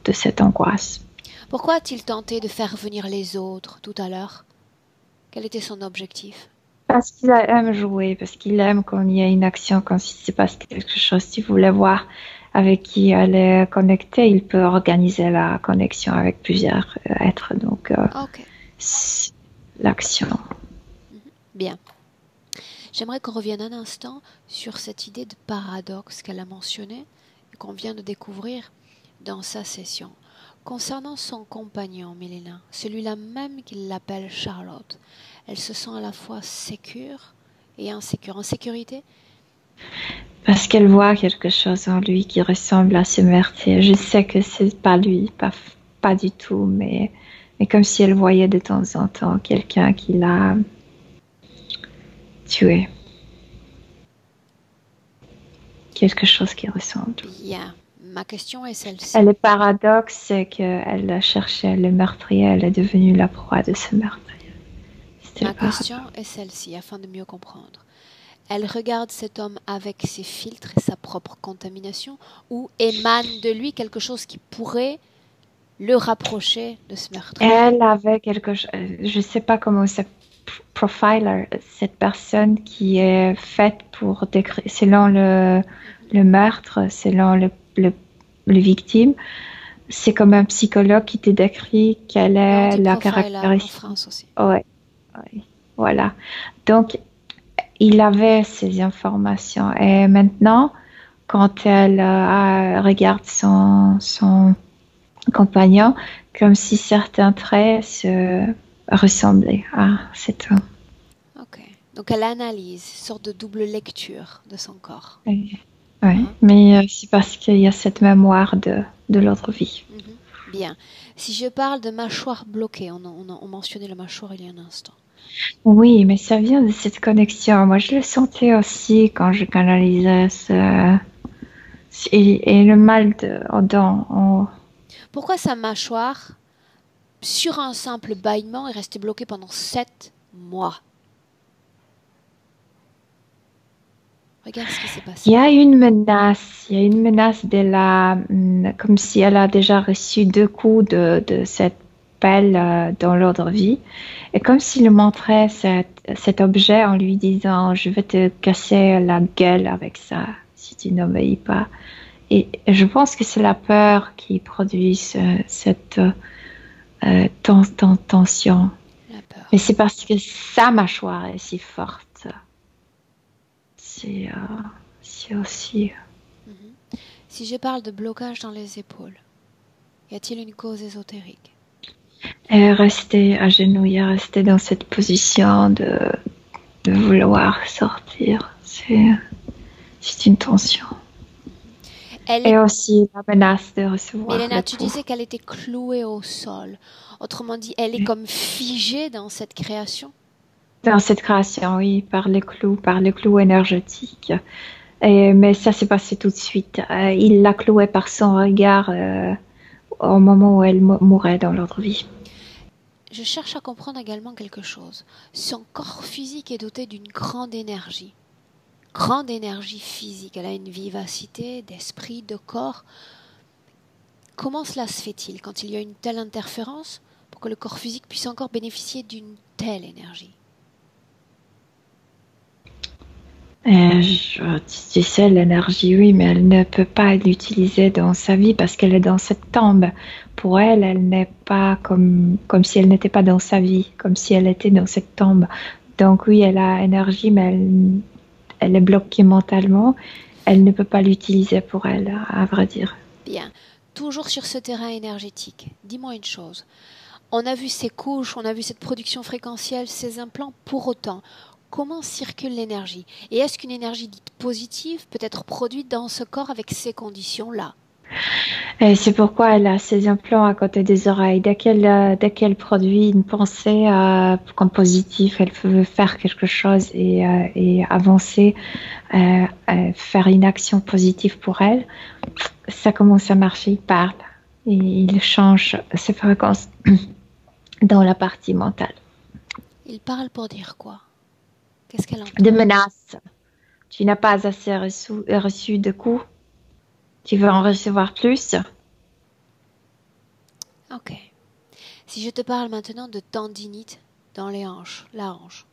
de cette angoisse. Pourquoi a-t-il tenté de faire venir les autres tout à l'heure? Quel était son objectif? Parce qu'il aime jouer, parce qu'il aime quand il y a une action, quand il se passe quelque chose. S'il voulait voir avec qui elle est connectée, il peut organiser la connexion avec plusieurs êtres. Donc, l'action. Bien. J'aimerais qu'on revienne un instant sur cette idée de paradoxe qu'elle a mentionnée et qu'on vient de découvrir dans sa session. Concernant son compagnon, Milena, celui-là même qu'il l'appelle Charlotte, elle se sent à la fois sécure et insécure. En sécurité? Parce qu'elle voit quelque chose en lui qui ressemble à ce meurtrier. Je sais que c'est pas lui, pas du tout, mais comme si elle voyait de temps en temps quelqu'un qui l'a tué. Quelque chose qui ressemble. Bien. Ma question est celle-ci. Et le paradoxe, c'est qu'elle a cherché le meurtrier, elle est devenue la proie de ce meurtrier. Ma question est celle-ci, afin de mieux comprendre. Elle regarde cet homme avec ses filtres et sa propre contamination, ou émane de lui quelque chose qui pourrait le rapprocher de ce meurtrier? Elle avait quelque chose, je ne sais pas comment c'est, profiler, cette personne qui est faite pour décrire, selon le meurtre, selon le victime, c'est comme un psychologue qui te décrit quelle est la caractéristique. En France aussi. Ouais, voilà. Donc, il avait ces informations. Et maintenant, quand elle regarde son compagnon, comme si certains traits se ressemblaient à cet homme. Ok. Donc, elle analyse, une sorte de double lecture de son corps. Oui, mais c'est parce qu'il y a cette mémoire de l'autre vie. Bien. Si je parle de mâchoire bloquée, on mentionnait la mâchoire il y a un instant. Oui, mais ça vient de cette connexion. Moi, je le sentais aussi quand je canalisais et le mal aux dents. Pourquoi sa mâchoire, sur un simple bâillement, est restée bloquée pendant 7 mois? Regarde ce qui s'est passé. Il y a une menace comme si elle a déjà reçu 2 coups de cette pelle dans l'autre vie. Et comme s'il montrait cet objet en lui disant « Je vais te casser la gueule avec ça si tu n'obéis pas ». Et je pense que c'est la peur qui produit cette tension. La peur. Mais c'est parce que sa mâchoire est si forte. C'est aussi... Si je parle de blocage dans les épaules, y a-t-il une cause ésotérique? Rester agenouillée, rester dans cette position de vouloir sortir, c'est une tension. Et aussi la menace de recevoir. Mélena, tu disais qu'elle était clouée au sol. Autrement dit, elle est comme figée dans cette création? Dans cette création, oui, par les clous énergétiques. Mais ça s'est passé tout de suite. Il la clouait par son regard au moment où elle mourait dans l'autre vie. Je cherche à comprendre également quelque chose. Son corps physique est doté d'une grande énergie physique. Elle a une vivacité d'esprit, de corps. Comment cela se fait-il quand il y a une telle interférence pour que le corps physique puisse encore bénéficier d'une telle énergie? Tu sais, l'énergie, oui, mais elle ne peut pas l'utiliser dans sa vie parce qu'elle est dans cette tombe. Pour elle, elle n'est pas comme si elle n'était pas dans sa vie, comme si elle était dans cette tombe. Donc oui, elle a énergie, mais elle est bloquée mentalement. Elle ne peut pas l'utiliser pour elle, à vrai dire. Bien. Toujours sur ce terrain énergétique, dis-moi une chose. On a vu ces couches, on a vu cette production fréquentielle, ces implants. Pour autant, comment circule l'énergie? Et est-ce qu'une énergie dite positive peut être produite dans ce corps avec ces conditions-là? Et c'est pourquoi elle a ses implants à côté des oreilles. Dès qu'elle produit une pensée comme positive, elle veut faire quelque chose et avancer, faire une action positive pour elle, ça commence à marcher. Il parle et il change ses fréquences dans la partie mentale. Il parle pour dire quoi? Qu'est-ce qu'elle entend? De menaces. Tu n'as pas assez reçu de coups. Tu veux en recevoir plus? Ok. Si je te parle maintenant de tendinite dans les hanches, la hanche.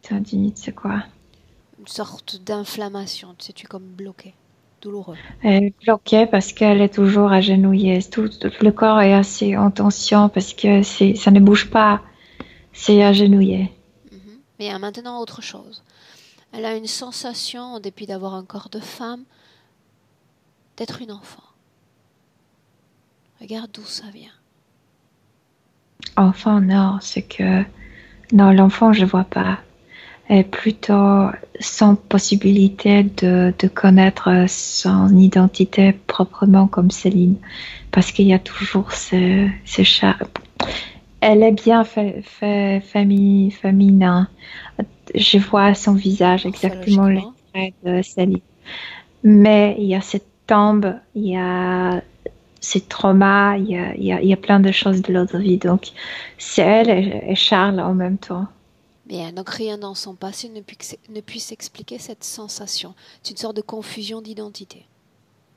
Tendinite, c'est quoi? Une sorte d'inflammation, tu sais, tu es comme bloqué, douloureux. Elle est bloquée parce qu'elle est toujours agenouillée. Tout le corps est assez en tension parce que ça ne bouge pas. C'est agenouillé. Mais maintenant, autre chose. Elle a une sensation, en dépit d'avoir un corps de femme, d'être une enfant. Regarde d'où ça vient. Enfant, non, c'est que... Non, l'enfant, je vois pas. Elle est plutôt sans possibilité de connaître son identité proprement comme Céline. Parce qu'il y a toujours ces chats. Elle est bien féminin. Je vois son visage exactement les traits de Céline. Mais il y a cette tombe, il y a ces traumas, il y a plein de choses de l'autre vie. Donc, c'est elle et Charles en même temps. Bien, donc rien dans son passé ne puisse expliquer cette sensation. C'est une sorte de confusion d'identité.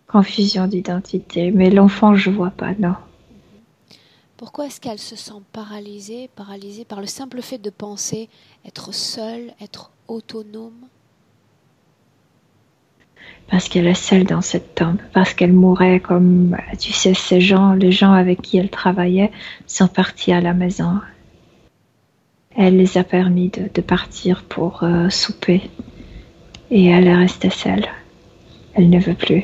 Confusion d'identité. Mais l'enfant, je vois pas, non. Pourquoi est-ce qu'elle se sent paralysée par le simple fait de penser être seule, être autonome? Parce qu'elle est seule dans cette tombe. Parce qu'elle mourait comme, tu sais, les gens avec qui elle travaillait sont partis à la maison. Elle les a permis de partir pour souper. Et elle est restée seule. Elle ne veut plus.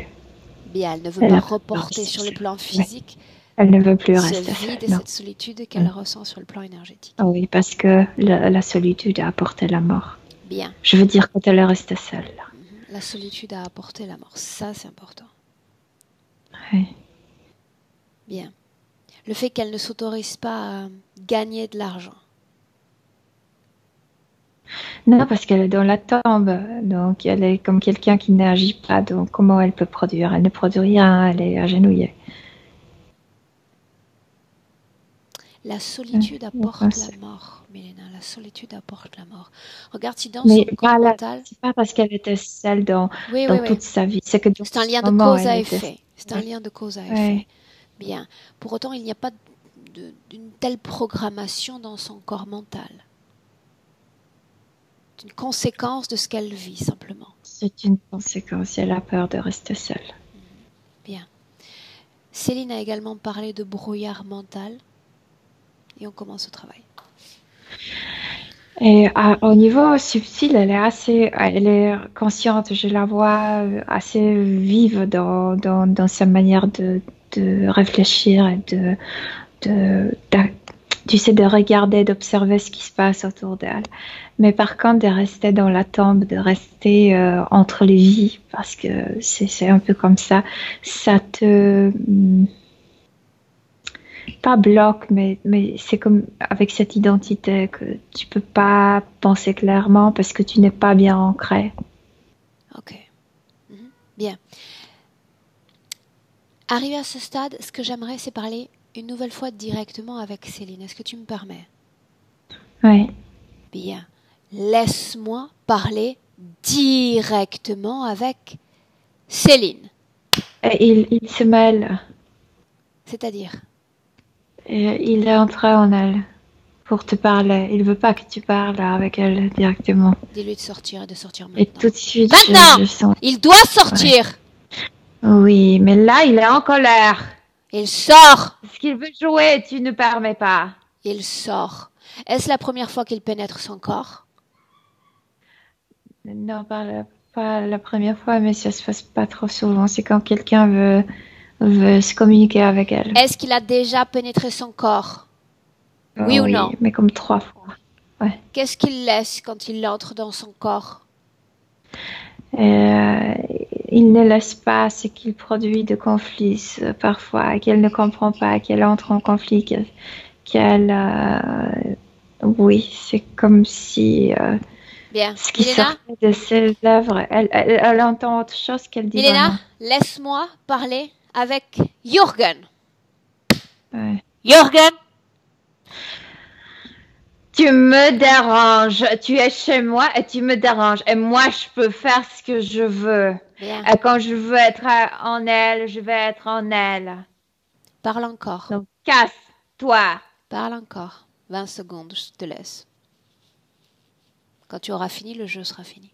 Bien, elle ne veut pas reporter sur le plan physique. Ouais. Elle ne veut plus ce rester vide seule. et cette solitude qu'elle ressent sur le plan énergétique. Oui, parce que la solitude a apporté la mort. Bien. Je veux dire quand elle est restée seule. La solitude a apporté la mort. Ça, c'est important. Oui. Bien. Le fait qu'elle ne s'autorise pas à gagner de l'argent. Non, parce qu'elle est dans la tombe. Donc, elle est comme quelqu'un qui n'agit pas. Donc, comment elle peut produire? Elle ne produit rien. Elle est agenouillée. La solitude apporte la mort, Milena. La solitude apporte la mort. Regarde si dans Mais son corps mental... c'est pas parce qu'elle était seule dans toute sa vie. C'est un lien de cause à effet. C'est un lien de cause à effet. Bien. Pour autant, il n'y a pas d'une telle programmation dans son corps mental. C'est une conséquence de ce qu'elle vit, simplement. C'est une conséquence. Elle a peur de rester seule. Bien. Céline a également parlé de brouillard mental. Et on commence le travail. Et au niveau subtil, elle est consciente. Je la vois assez vive dans sa manière de réfléchir et tu sais, de regarder, d'observer ce qui se passe autour d'elle. Mais par contre, de rester dans la tombe, de rester entre les vies, parce que c'est un peu comme ça, ça te... pas bloque, mais c'est comme avec cette identité que tu peux pas penser clairement parce que tu n'es pas bien ancré. Ok. Bien. Arrivé à ce stade, ce que j'aimerais, c'est parler une nouvelle fois directement avec Céline. Est-ce que tu me permets? Oui. Bien. Laisse-moi parler directement avec Céline. Et il se mêle. C'est-à-dire? Il est entré en elle pour te parler. Il veut pas que tu parles avec elle directement. Dis-lui de sortir et de sortir maintenant. Et tout de suite, maintenant, je sens... il doit sortir. Ouais. Oui, mais là, il est en colère. Il sort. Ce qu'il veut jouer, tu ne permets pas. Il sort. Est-ce la première fois qu'il pénètre son corps? Non, pas la première fois, mais ça se passe pas trop souvent. C'est quand quelqu'un veut se communiquer avec elle. Est-ce qu'il a déjà pénétré son corps? Oui ou non? Mais comme 3 fois. Ouais. Qu'est-ce qu'il laisse quand il entre dans son corps? Il ne laisse pas ce qu'il produit de conflits parfois, qu'elle ne comprend pas, qu'elle entre en conflit, oui, c'est comme si Bien. ce qui sortait de ses lèvres, elle entend autre chose qu'elle dit. Milena, laisse-moi parler avec Jürgen. Ouais. Jürgen! Tu me déranges, tu es chez moi et tu me déranges. Et moi, je peux faire ce que je veux. Bien. Et quand je veux être en elle, je vais être en elle. Parle encore. Donc, casse-toi. Parle encore. 20 secondes, je te laisse. Quand tu auras fini, le jeu sera fini.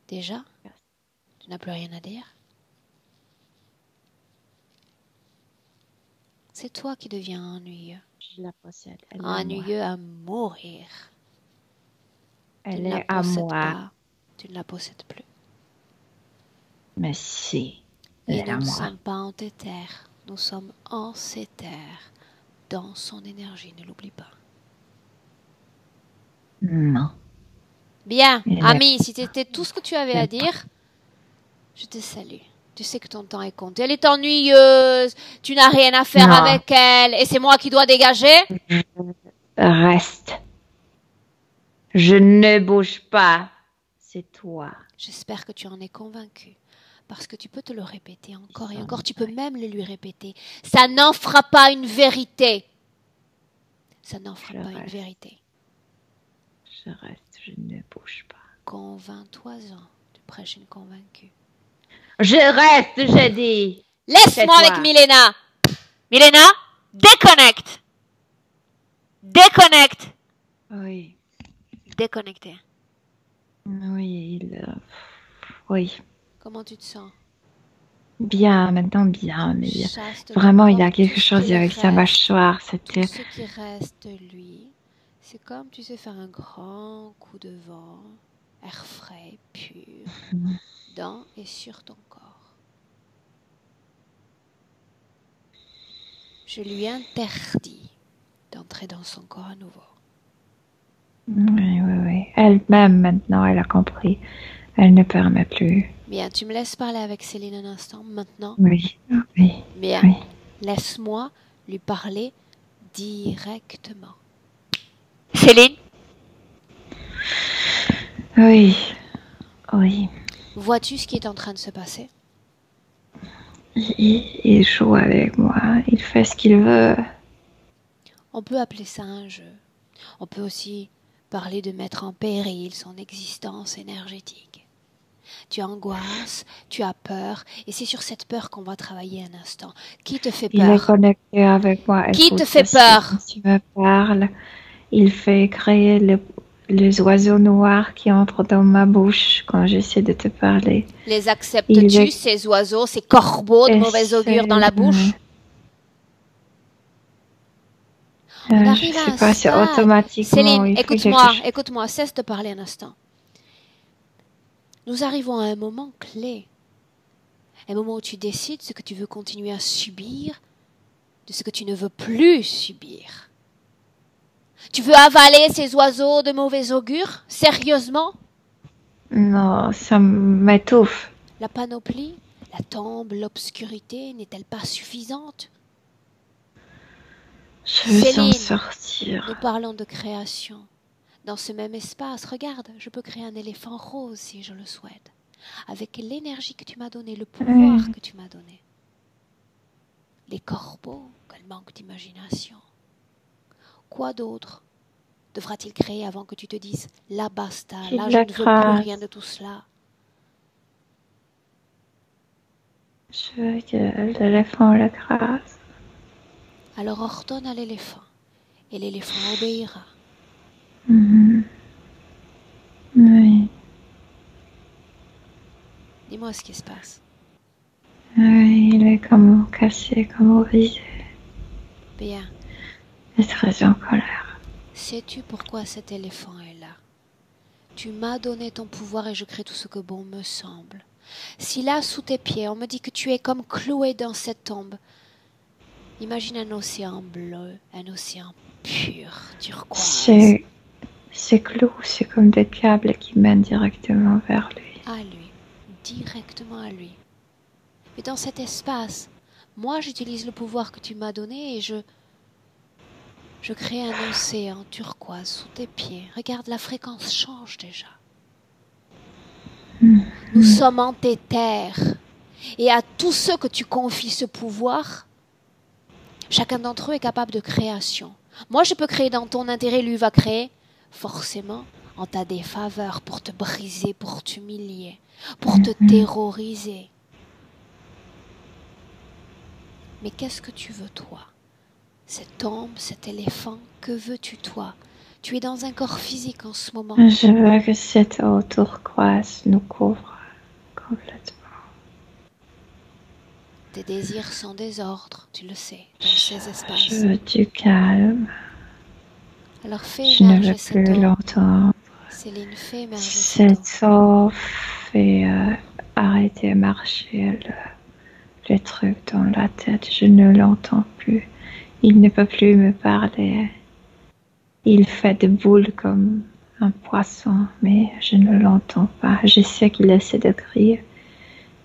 Déjà? Tu n'as plus rien à dire? C'est toi qui deviens ennuyeux. Je la possède. Ennuyeux à mourir. Elle est à moi. Tu ne la possèdes plus. Mais si. Et nous ne sommes pas en tes terres. Nous sommes en ses terres. Dans son énergie, ne l'oublie pas. Non. Bien, Ami, si c'était tout ce que tu avais à dire, je te salue. Tu sais que ton temps est compté. Elle est ennuyeuse, tu n'as rien à faire avec elle, et c'est moi qui dois dégager. Reste. Je ne bouge pas. C'est toi. J'espère que tu en es convaincu. Parce que tu peux te le répéter encore et encore. Tu peux même le lui répéter. Ça n'en fera pas une vérité. Ça n'en fera pas une vérité. Je reste, je ne bouge pas. Convainc-toi-en. Tu prêches une convaincue. Je reste, j'ai dit. Laisse-moi avec Milena. Milena, déconnecte. Déconnecte. Oui. Déconnecté. Oui, oui. Comment tu te sens? Bien, maintenant bien, mais Chasse de vraiment, il y ton a corps quelque tout ce chose qu'il avec sa reste. mâchoire. Tout C'était. ce qui reste de lui, c'est comme tu sais faire un grand coup de vent, air frais, pur, dans et sur ton corps. Je lui interdis d'entrer dans son corps à nouveau. Oui, oui, oui. Elle-même, maintenant, elle a compris. Elle ne permet plus. Bien, tu me laisses parler avec Céline un instant, maintenant? Oui, oui. Bien, oui. laisse-moi lui parler directement. Céline? Oui, oui. Vois-tu ce qui est en train de se passer? Il joue avec moi. Il fait ce qu'il veut. On peut appeler ça un jeu. On peut aussi parler de mettre en péril son existence énergétique. Tu angoisses, tu as peur, et c'est sur cette peur qu'on va travailler un instant. Qui te fait Il est peur? connecté avec moi. Qui Écoute, te fait parce que peur? quand tu me parles, il fait créer les oiseaux noirs qui entrent dans ma bouche quand j'essaie de te parler. Les acceptes-tu, ces oiseaux, ces corbeaux de mauvais augure dans la bouche? On arrive à un pas, c'est stade. automatiquement. Céline, écoute-moi, cesse de parler un instant. Nous arrivons à un moment clé. Un moment où tu décides ce que tu veux continuer à subir, de ce que tu ne veux plus subir. Tu veux avaler ces oiseaux de mauvais augure? Sérieusement? Non, ça m'étouffe. La panoplie, la tombe, l'obscurité n'est-elle pas suffisante? Je veux Céline, s'en sortir. nous parlons de création. Dans ce même espace, regarde, je peux créer un éléphant rose si je le souhaite. Avec l'énergie que tu m'as donnée, le pouvoir que tu m'as donné. Les corbeaux, quel manque d'imagination. Quoi d'autre devra-t-il créer avant que tu te dises « là basta, là je ne veux plus rien de tout cela ». Je veux que l'éléphant le crase. Alors ordonne à l'éléphant, et l'éléphant obéira. Oui. Dis-moi ce qui se passe. Oui, il est comme cassé, comme brisé. Bien. Il est très en colère. Sais-tu pourquoi cet éléphant est là? Tu m'as donné ton pouvoir et je crée tout ce que bon me semble. Si là, sous tes pieds, on me dit que tu es comme cloué dans cette tombe, imagine un océan bleu, un océan pur, turquoise. Ces clous, c'est comme des câbles qui mènent directement vers lui. À lui, directement à lui. Mais dans cet espace, moi j'utilise le pouvoir que tu m'as donné et je crée un océan turquoise sous tes pieds. Regarde, la fréquence change déjà. Nous sommes en tes terres. Et à tous ceux que tu confies ce pouvoir, chacun d'entre eux est capable de création. Moi, je peux créer dans ton intérêt, lui va créer forcément en ta défaveur pour te briser, pour t'humilier, pour te terroriser. Mais qu'est-ce que tu veux, toi? Cette tombe, cet éléphant, que veux-tu, toi? Tu es dans un corps physique en ce moment. Je veux que cette eau turquoise nous couvre complètement. Tes désirs sont désordre, tu le sais, dans ces espaces. Je veux du calme. Alors fais Je ne émerger veux cette plus eau. l'entendre. Céline, fais émerger cette eau. Cette eau fait arrêter de marcher le truc dans la tête. Je ne l'entends plus. Il ne peut plus me parler. Il fait des boules comme un poisson, mais je ne l'entends pas. Je sais qu'il essaie de crier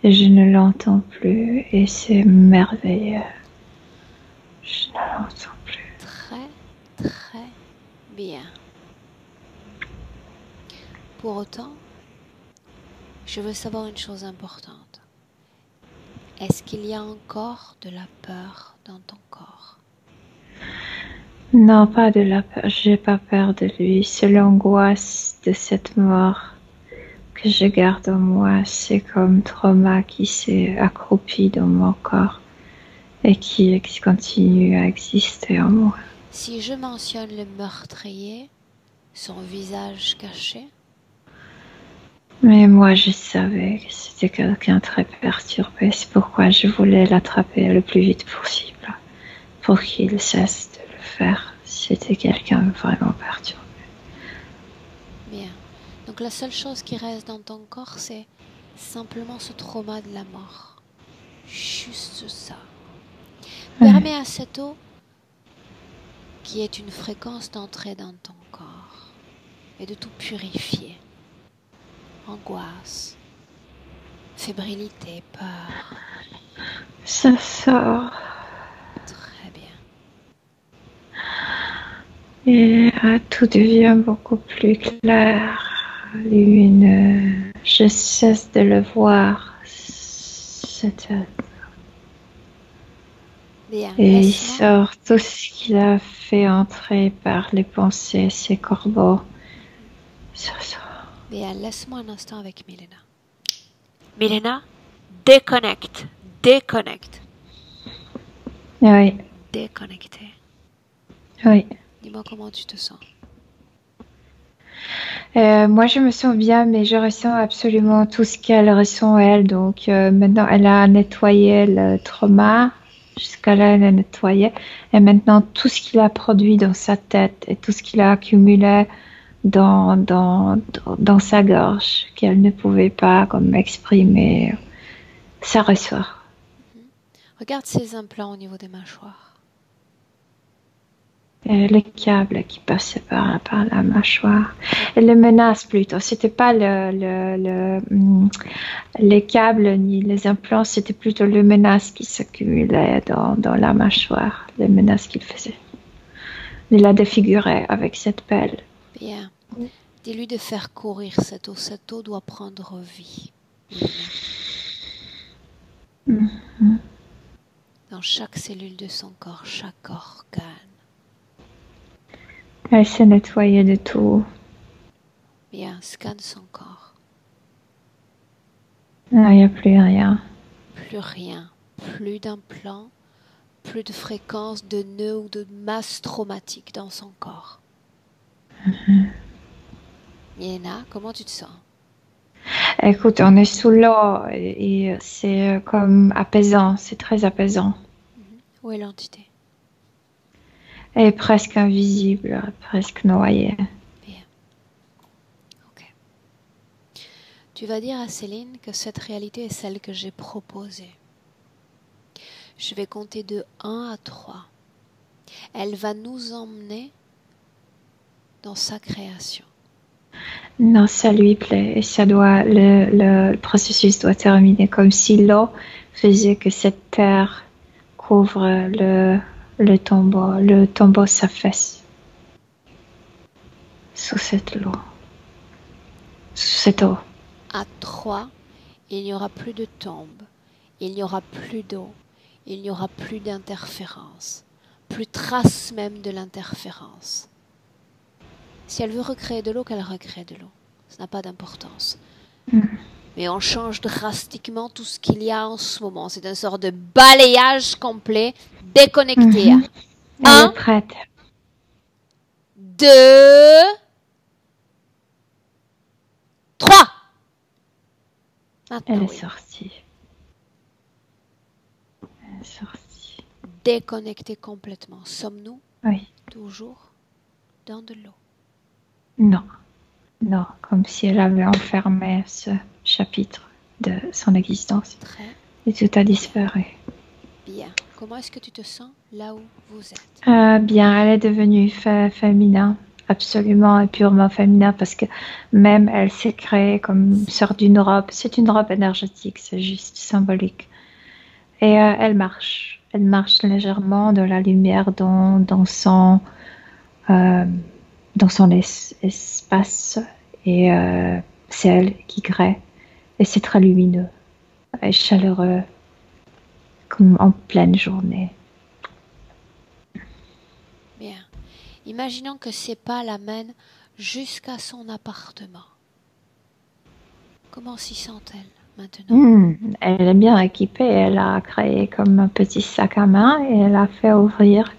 et je ne l'entends plus et c'est merveilleux. Je ne l'entends plus. Très, très bien. Pour autant, Je veux savoir une chose importante. Est-ce qu'il y a encore de la peur dans ton corps? Non, pas de la peur. J'ai pas peur de lui. C'est l'angoisse de cette mort que je garde en moi. C'est comme trauma qui s'est accroupi dans mon corps et qui continue à exister en moi. Si je mentionne le meurtrier, son visage caché, Mais moi, je savais que c'était quelqu'un très perturbé. C'est pourquoi je voulais l'attraper le plus vite possible pour qu'il cesse de le faire. C'était quelqu'un vraiment perturbé. bien. Donc la seule chose qui reste dans ton corps, c'est simplement ce trauma de la mort. Juste ça. Permets à cette eau, qui est une fréquence d'entrée dans ton corps, et de tout purifier. Angoisse, fébrilité, peur. Ça sort. Très bien. Et tout devient beaucoup plus clair, lumineux. Je cesse de le voir. Bien. Et il Laisse-moi. sort tout ce qu'il a fait entrer par les pensées, ses corbeaux. Ça sort. Bien, laisse-moi un instant avec Milena. Milena, déconnecte. Déconnecte. Oui, Déconnecté. oui. Dis-moi comment tu te sens. Moi, je me sens bien, mais je ressens absolument tout ce qu'elle ressent, elle. Donc, maintenant, elle a nettoyé le trauma. Jusqu'à là, elle a nettoyé. Et maintenant, tout ce qu'il a produit dans sa tête et tout ce qu'il a accumulé dans sa gorge, qu'elle ne pouvait pas comme exprimer, ça ressort. Regarde ces implants au niveau des mâchoires. Les câbles qui passaient par la mâchoire. Et les menaces plutôt. C'était pas les câbles ni les implants, c'était plutôt les menaces qui s'accumulaient dans la mâchoire. Les menaces qu'il faisait. Il la défigurait avec cette pelle. Bien. Dis-lui de faire courir cette eau. Cette eau doit prendre vie. Dans chaque cellule de son corps, chaque organe. Elle s'est nettoyée de tout. Bien, scanne son corps. Il n'y a plus rien. Plus rien. Plus d'implants. Plus de fréquence de nœuds ou de masse traumatique dans son corps. Milena, comment tu te sens? Écoute, on est sous l'eau et c'est comme apaisant. C'est très apaisant. Où est l'entité? Elle est presque invisible, presque noyée. Bien. Ok. Tu vas dire à Céline que cette réalité est celle que j'ai proposée. Je vais compter de 1 à 3. Elle va nous emmener dans sa création. Non, ça lui plaît et ça doit, le processus doit terminer comme si l'eau faisait que cette terre couvre le tombeau. Le tombeau s'affaisse sous cette eau. Sous cette eau. À 3, il n'y aura plus de tombe, il n'y aura plus d'eau, il n'y aura plus d'interférence, plus trace même de l'interférence. Si elle veut recréer de l'eau, qu'elle recrée de l'eau. Ça n'a pas d'importance. Mais on change drastiquement tout ce qu'il y a en ce moment. C'est une sorte de balayage complet, déconnecté. Elle est prête. 2, 3. Maintenant, Elle est oui. sortie. Elle est sortie. Déconnecté complètement. Sommes-nous Oui. toujours dans de l'eau? Non. Non, comme si elle avait enfermé ce chapitre de son existence. Très Et tout a disparu. bien. Comment est-ce que tu te sens là où vous êtes? Bien, elle est devenue féminin, absolument et purement féminin, parce que même elle s'est créée comme sort d'une robe. C'est une robe énergétique, c'est juste symbolique. Et elle marche légèrement dans la lumière, dans son espace. Et c'est elle qui crée. Et c'est très lumineux et chaleureux, comme en pleine journée. Bien. Imaginons que ces pas l'amènent jusqu'à son appartement. Comment s'y sent-elle maintenant? Elle est bien équipée. Elle a créé comme un petit sac à main et elle a fait ouvrir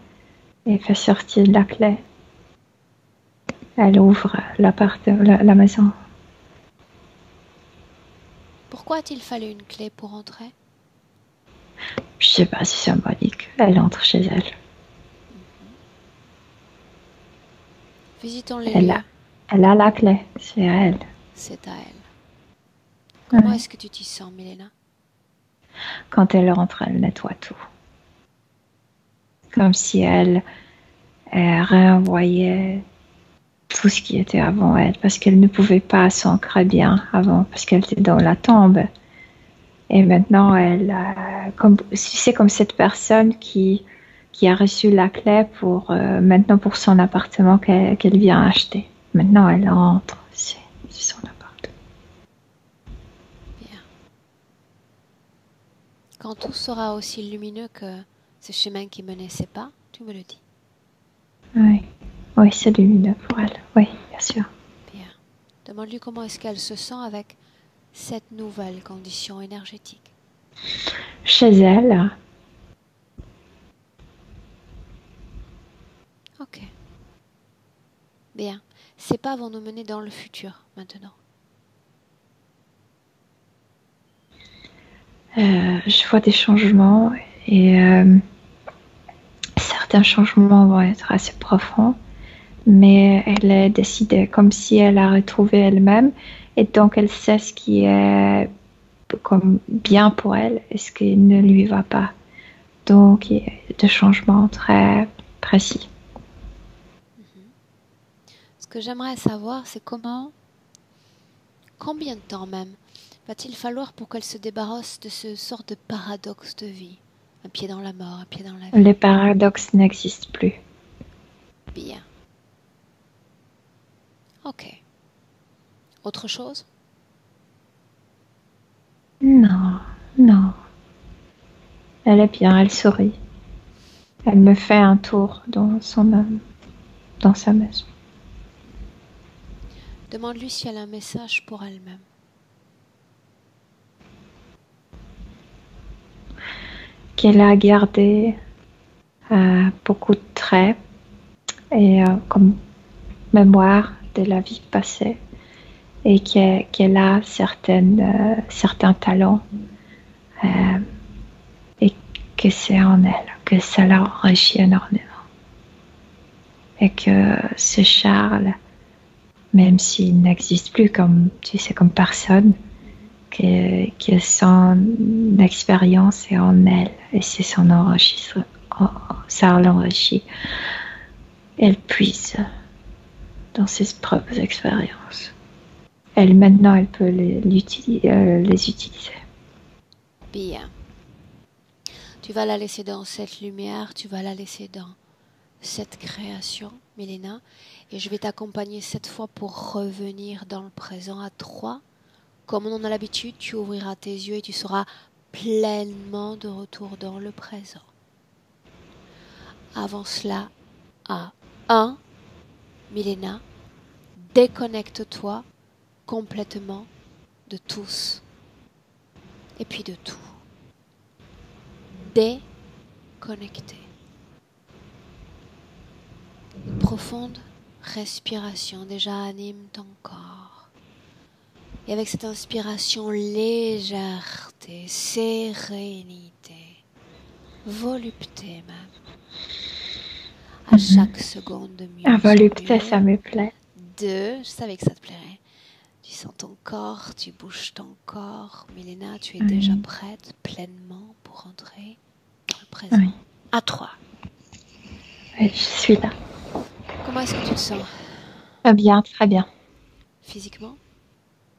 et fait sortir la clé. Elle ouvre la maison. Pourquoi a-t-il fallu une clé pour entrer? Je sais pas si c'est symbolique. Elle entre chez elle. Visitons les Elle lieux. a la clé. C'est à elle. C'est à elle. Comment Ouais. est-ce que tu t'y sens, Milena? Quand elle rentre, elle nettoie tout. Comme si elle réenvoyait tout ce qui était avant elle, parce qu'elle ne pouvait pas s'ancrer bien avant, parce qu'elle était dans la tombe. Et maintenant, c'est comme cette personne qui a reçu la clé maintenant pour son appartement qu'elle vient acheter. Maintenant, elle entre, c'est son appartement. Bien. Quand tout sera aussi lumineux que ce chemin qui menait ses pas, tu me le dis. Oui, oui, c'est lumineux pour elle. Oui, bien sûr. Bien. Demande-lui comment est-ce qu'elle se sent avec cette nouvelle condition énergétique. Chez elle, Ok. Bien. Ces pas vont nous mener dans le futur maintenant. je vois des changements et certains changements vont être assez profonds, mais elle est décidée comme si elle a retrouvé elle-même et donc elle sait ce qui est comme bien pour elle et ce qui ne lui va pas. Donc il y a des changements très précis. Ce que j'aimerais savoir, c'est combien de temps même, va-t-il falloir pour qu'elle se débarrasse de ce sort de paradoxe de vie? Un pied dans la mort, un pied dans la vie. Les paradoxes n'existent plus. Bien. Ok. Autre chose? Non, non. Elle est bien, elle sourit. Elle me fait un tour dans sa maison. Demande-lui si elle a un message pour elle-même. Qu'elle a gardé beaucoup de traits et comme mémoire de la vie passée et qu'elle a certains talents et que c'est en elle, que ça l'a enrichi énormément. Et que ce Charles, même s'il n'existe plus comme, tu sais, comme personne, que son expérience est en elle et c'est son enrichissement. Ça l'enrichit. Elle puise dans ses propres expériences. Maintenant, elle peut les utiliser. Bien. Tu vas la laisser dans cette lumière, tu vas la laisser dans cette création, Milena, et je vais t'accompagner cette fois pour revenir dans le présent à 3. Comme on en a l'habitude, tu ouvriras tes yeux et tu seras pleinement de retour dans le présent. Avant cela, à 1, Milena, déconnecte-toi complètement de tous et puis de tout. Déconnecté. Une profonde respiration déjà anime ton corps. Et avec cette inspiration, légèreté, sérénité, volupté même. À chaque seconde de mieux Ah, en volupté, mieux. ça me plaît. 2, je savais que ça te plairait. Tu sens ton corps, tu bouges ton corps. Milena, tu es déjà prête pleinement pour entrer dans le présent. Oui. À 3. Oui, je suis là. Comment est-ce que tu te sens Bien, très bien. physiquement?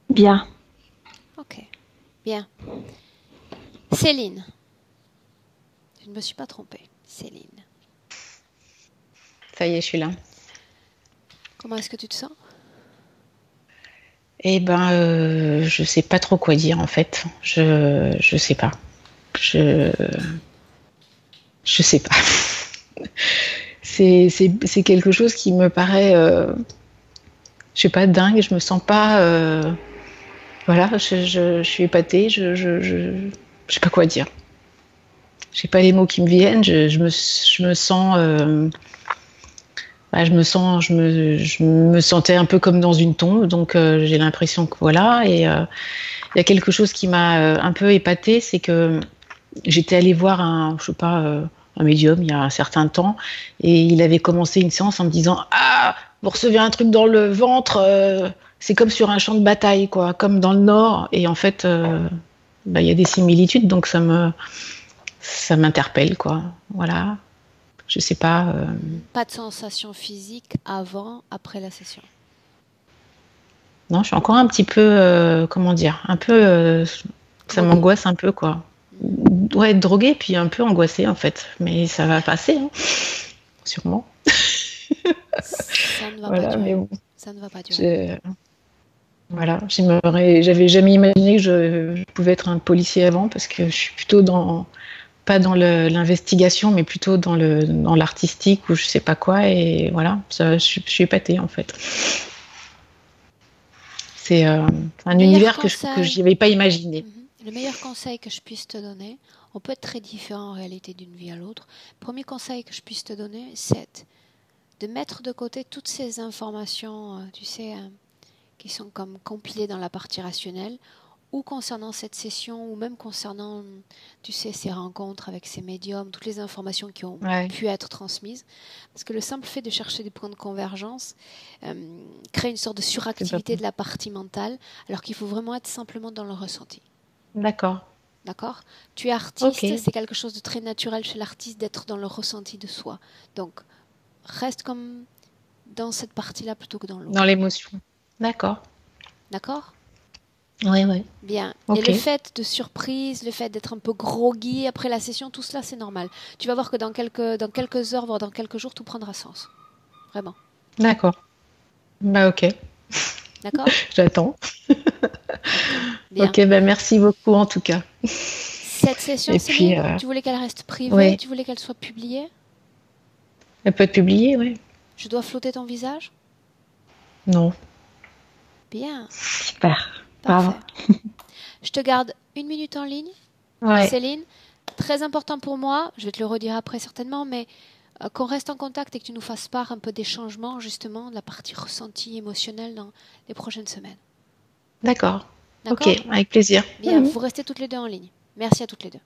Bien. Ok, bien. Céline. Je ne me suis pas trompée. Céline. Ça y est, je suis là. Comment est-ce que tu te sens? Eh ben, je sais pas trop quoi dire en fait. Je sais pas. Je je sais pas. C'est quelque chose qui me paraît, je sais pas, dingue. Je me sens pas. Voilà, je suis épatée. Je sais pas quoi dire. J'ai pas les mots qui me viennent. Je me sens. Bah, je me sentais un peu comme dans une tombe. Donc j'ai l'impression que voilà. Et il y a quelque chose qui m'a un peu épatée, c'est que j'étais allée voir je sais pas, un médium il y a un certain temps, et il avait commencé une séance en me disant ah, vous recevez un truc dans le ventre, c'est comme sur un champ de bataille, quoi, comme dans le Nord. Et en fait, bah, il y a des similitudes, donc ça m'interpelle, quoi. Voilà, je sais pas. Pas de sensation physique avant, après la session. Non, je suis encore un petit peu, comment dire, un peu, ça Droguée. m'angoisse un peu, quoi. Ouais, droguée, puis un peu angoissée, en fait. Mais ça va passer, hein, sûrement. Ça ne va pas Voilà, mais durer. bon, Ça ne va pas durer. voilà, j'avais jamais imaginé que je pouvais être un policier avant, parce que je suis plutôt pas dans l'investigation, mais plutôt dans l'artistique ou je sais pas quoi, et voilà, je suis épatée, en fait. C'est un univers que j'y avais pas imaginé. Le meilleur conseil que je puisse te donner, on peut être très différent en réalité d'une vie à l'autre. Premier conseil que je puisse te donner, c'est de mettre de côté toutes ces informations, tu sais, qui sont comme compilées dans la partie rationnelle, ou concernant cette session, ou même concernant, tu sais, ces rencontres avec ces médiums, toutes les informations qui ont pu être transmises. Parce que le simple fait de chercher des points de convergence crée une sorte de suractivité de la partie mentale, alors qu'il faut vraiment être simplement dans le ressenti. D'accord. D'accord ? Tu es artiste, c'est quelque chose de très naturel chez l'artiste d'être dans le ressenti de soi. Donc, reste comme dans cette partie-là plutôt que dans l'autre. Dans l'émotion. D'accord. D'accord ? Oui, oui. Bien. Et le fait de surprise, le fait d'être un peu groggy après la session, tout cela, c'est normal. Tu vas voir que dans quelques heures, voire dans quelques jours, tout prendra sens. Vraiment. D'accord. Bah, ok. D'accord ? J'attends. Bien. Ok, bah merci beaucoup en tout cas. Cette session, Céline, tu voulais qu'elle reste privée ? Tu voulais qu'elle soit publiée ? Elle peut être publiée, oui. Je dois flotter ton visage ? Non. Bien. Super. Parfait. Je te garde 1 minute en ligne. Céline, très important pour moi, je vais te le redire après certainement, mais qu'on reste en contact et que tu nous fasses part un peu des changements, justement, de la partie ressentie émotionnelle dans les prochaines semaines. D'accord. Ok, avec plaisir. Bien, vous restez toutes les deux en ligne. Merci à toutes les deux.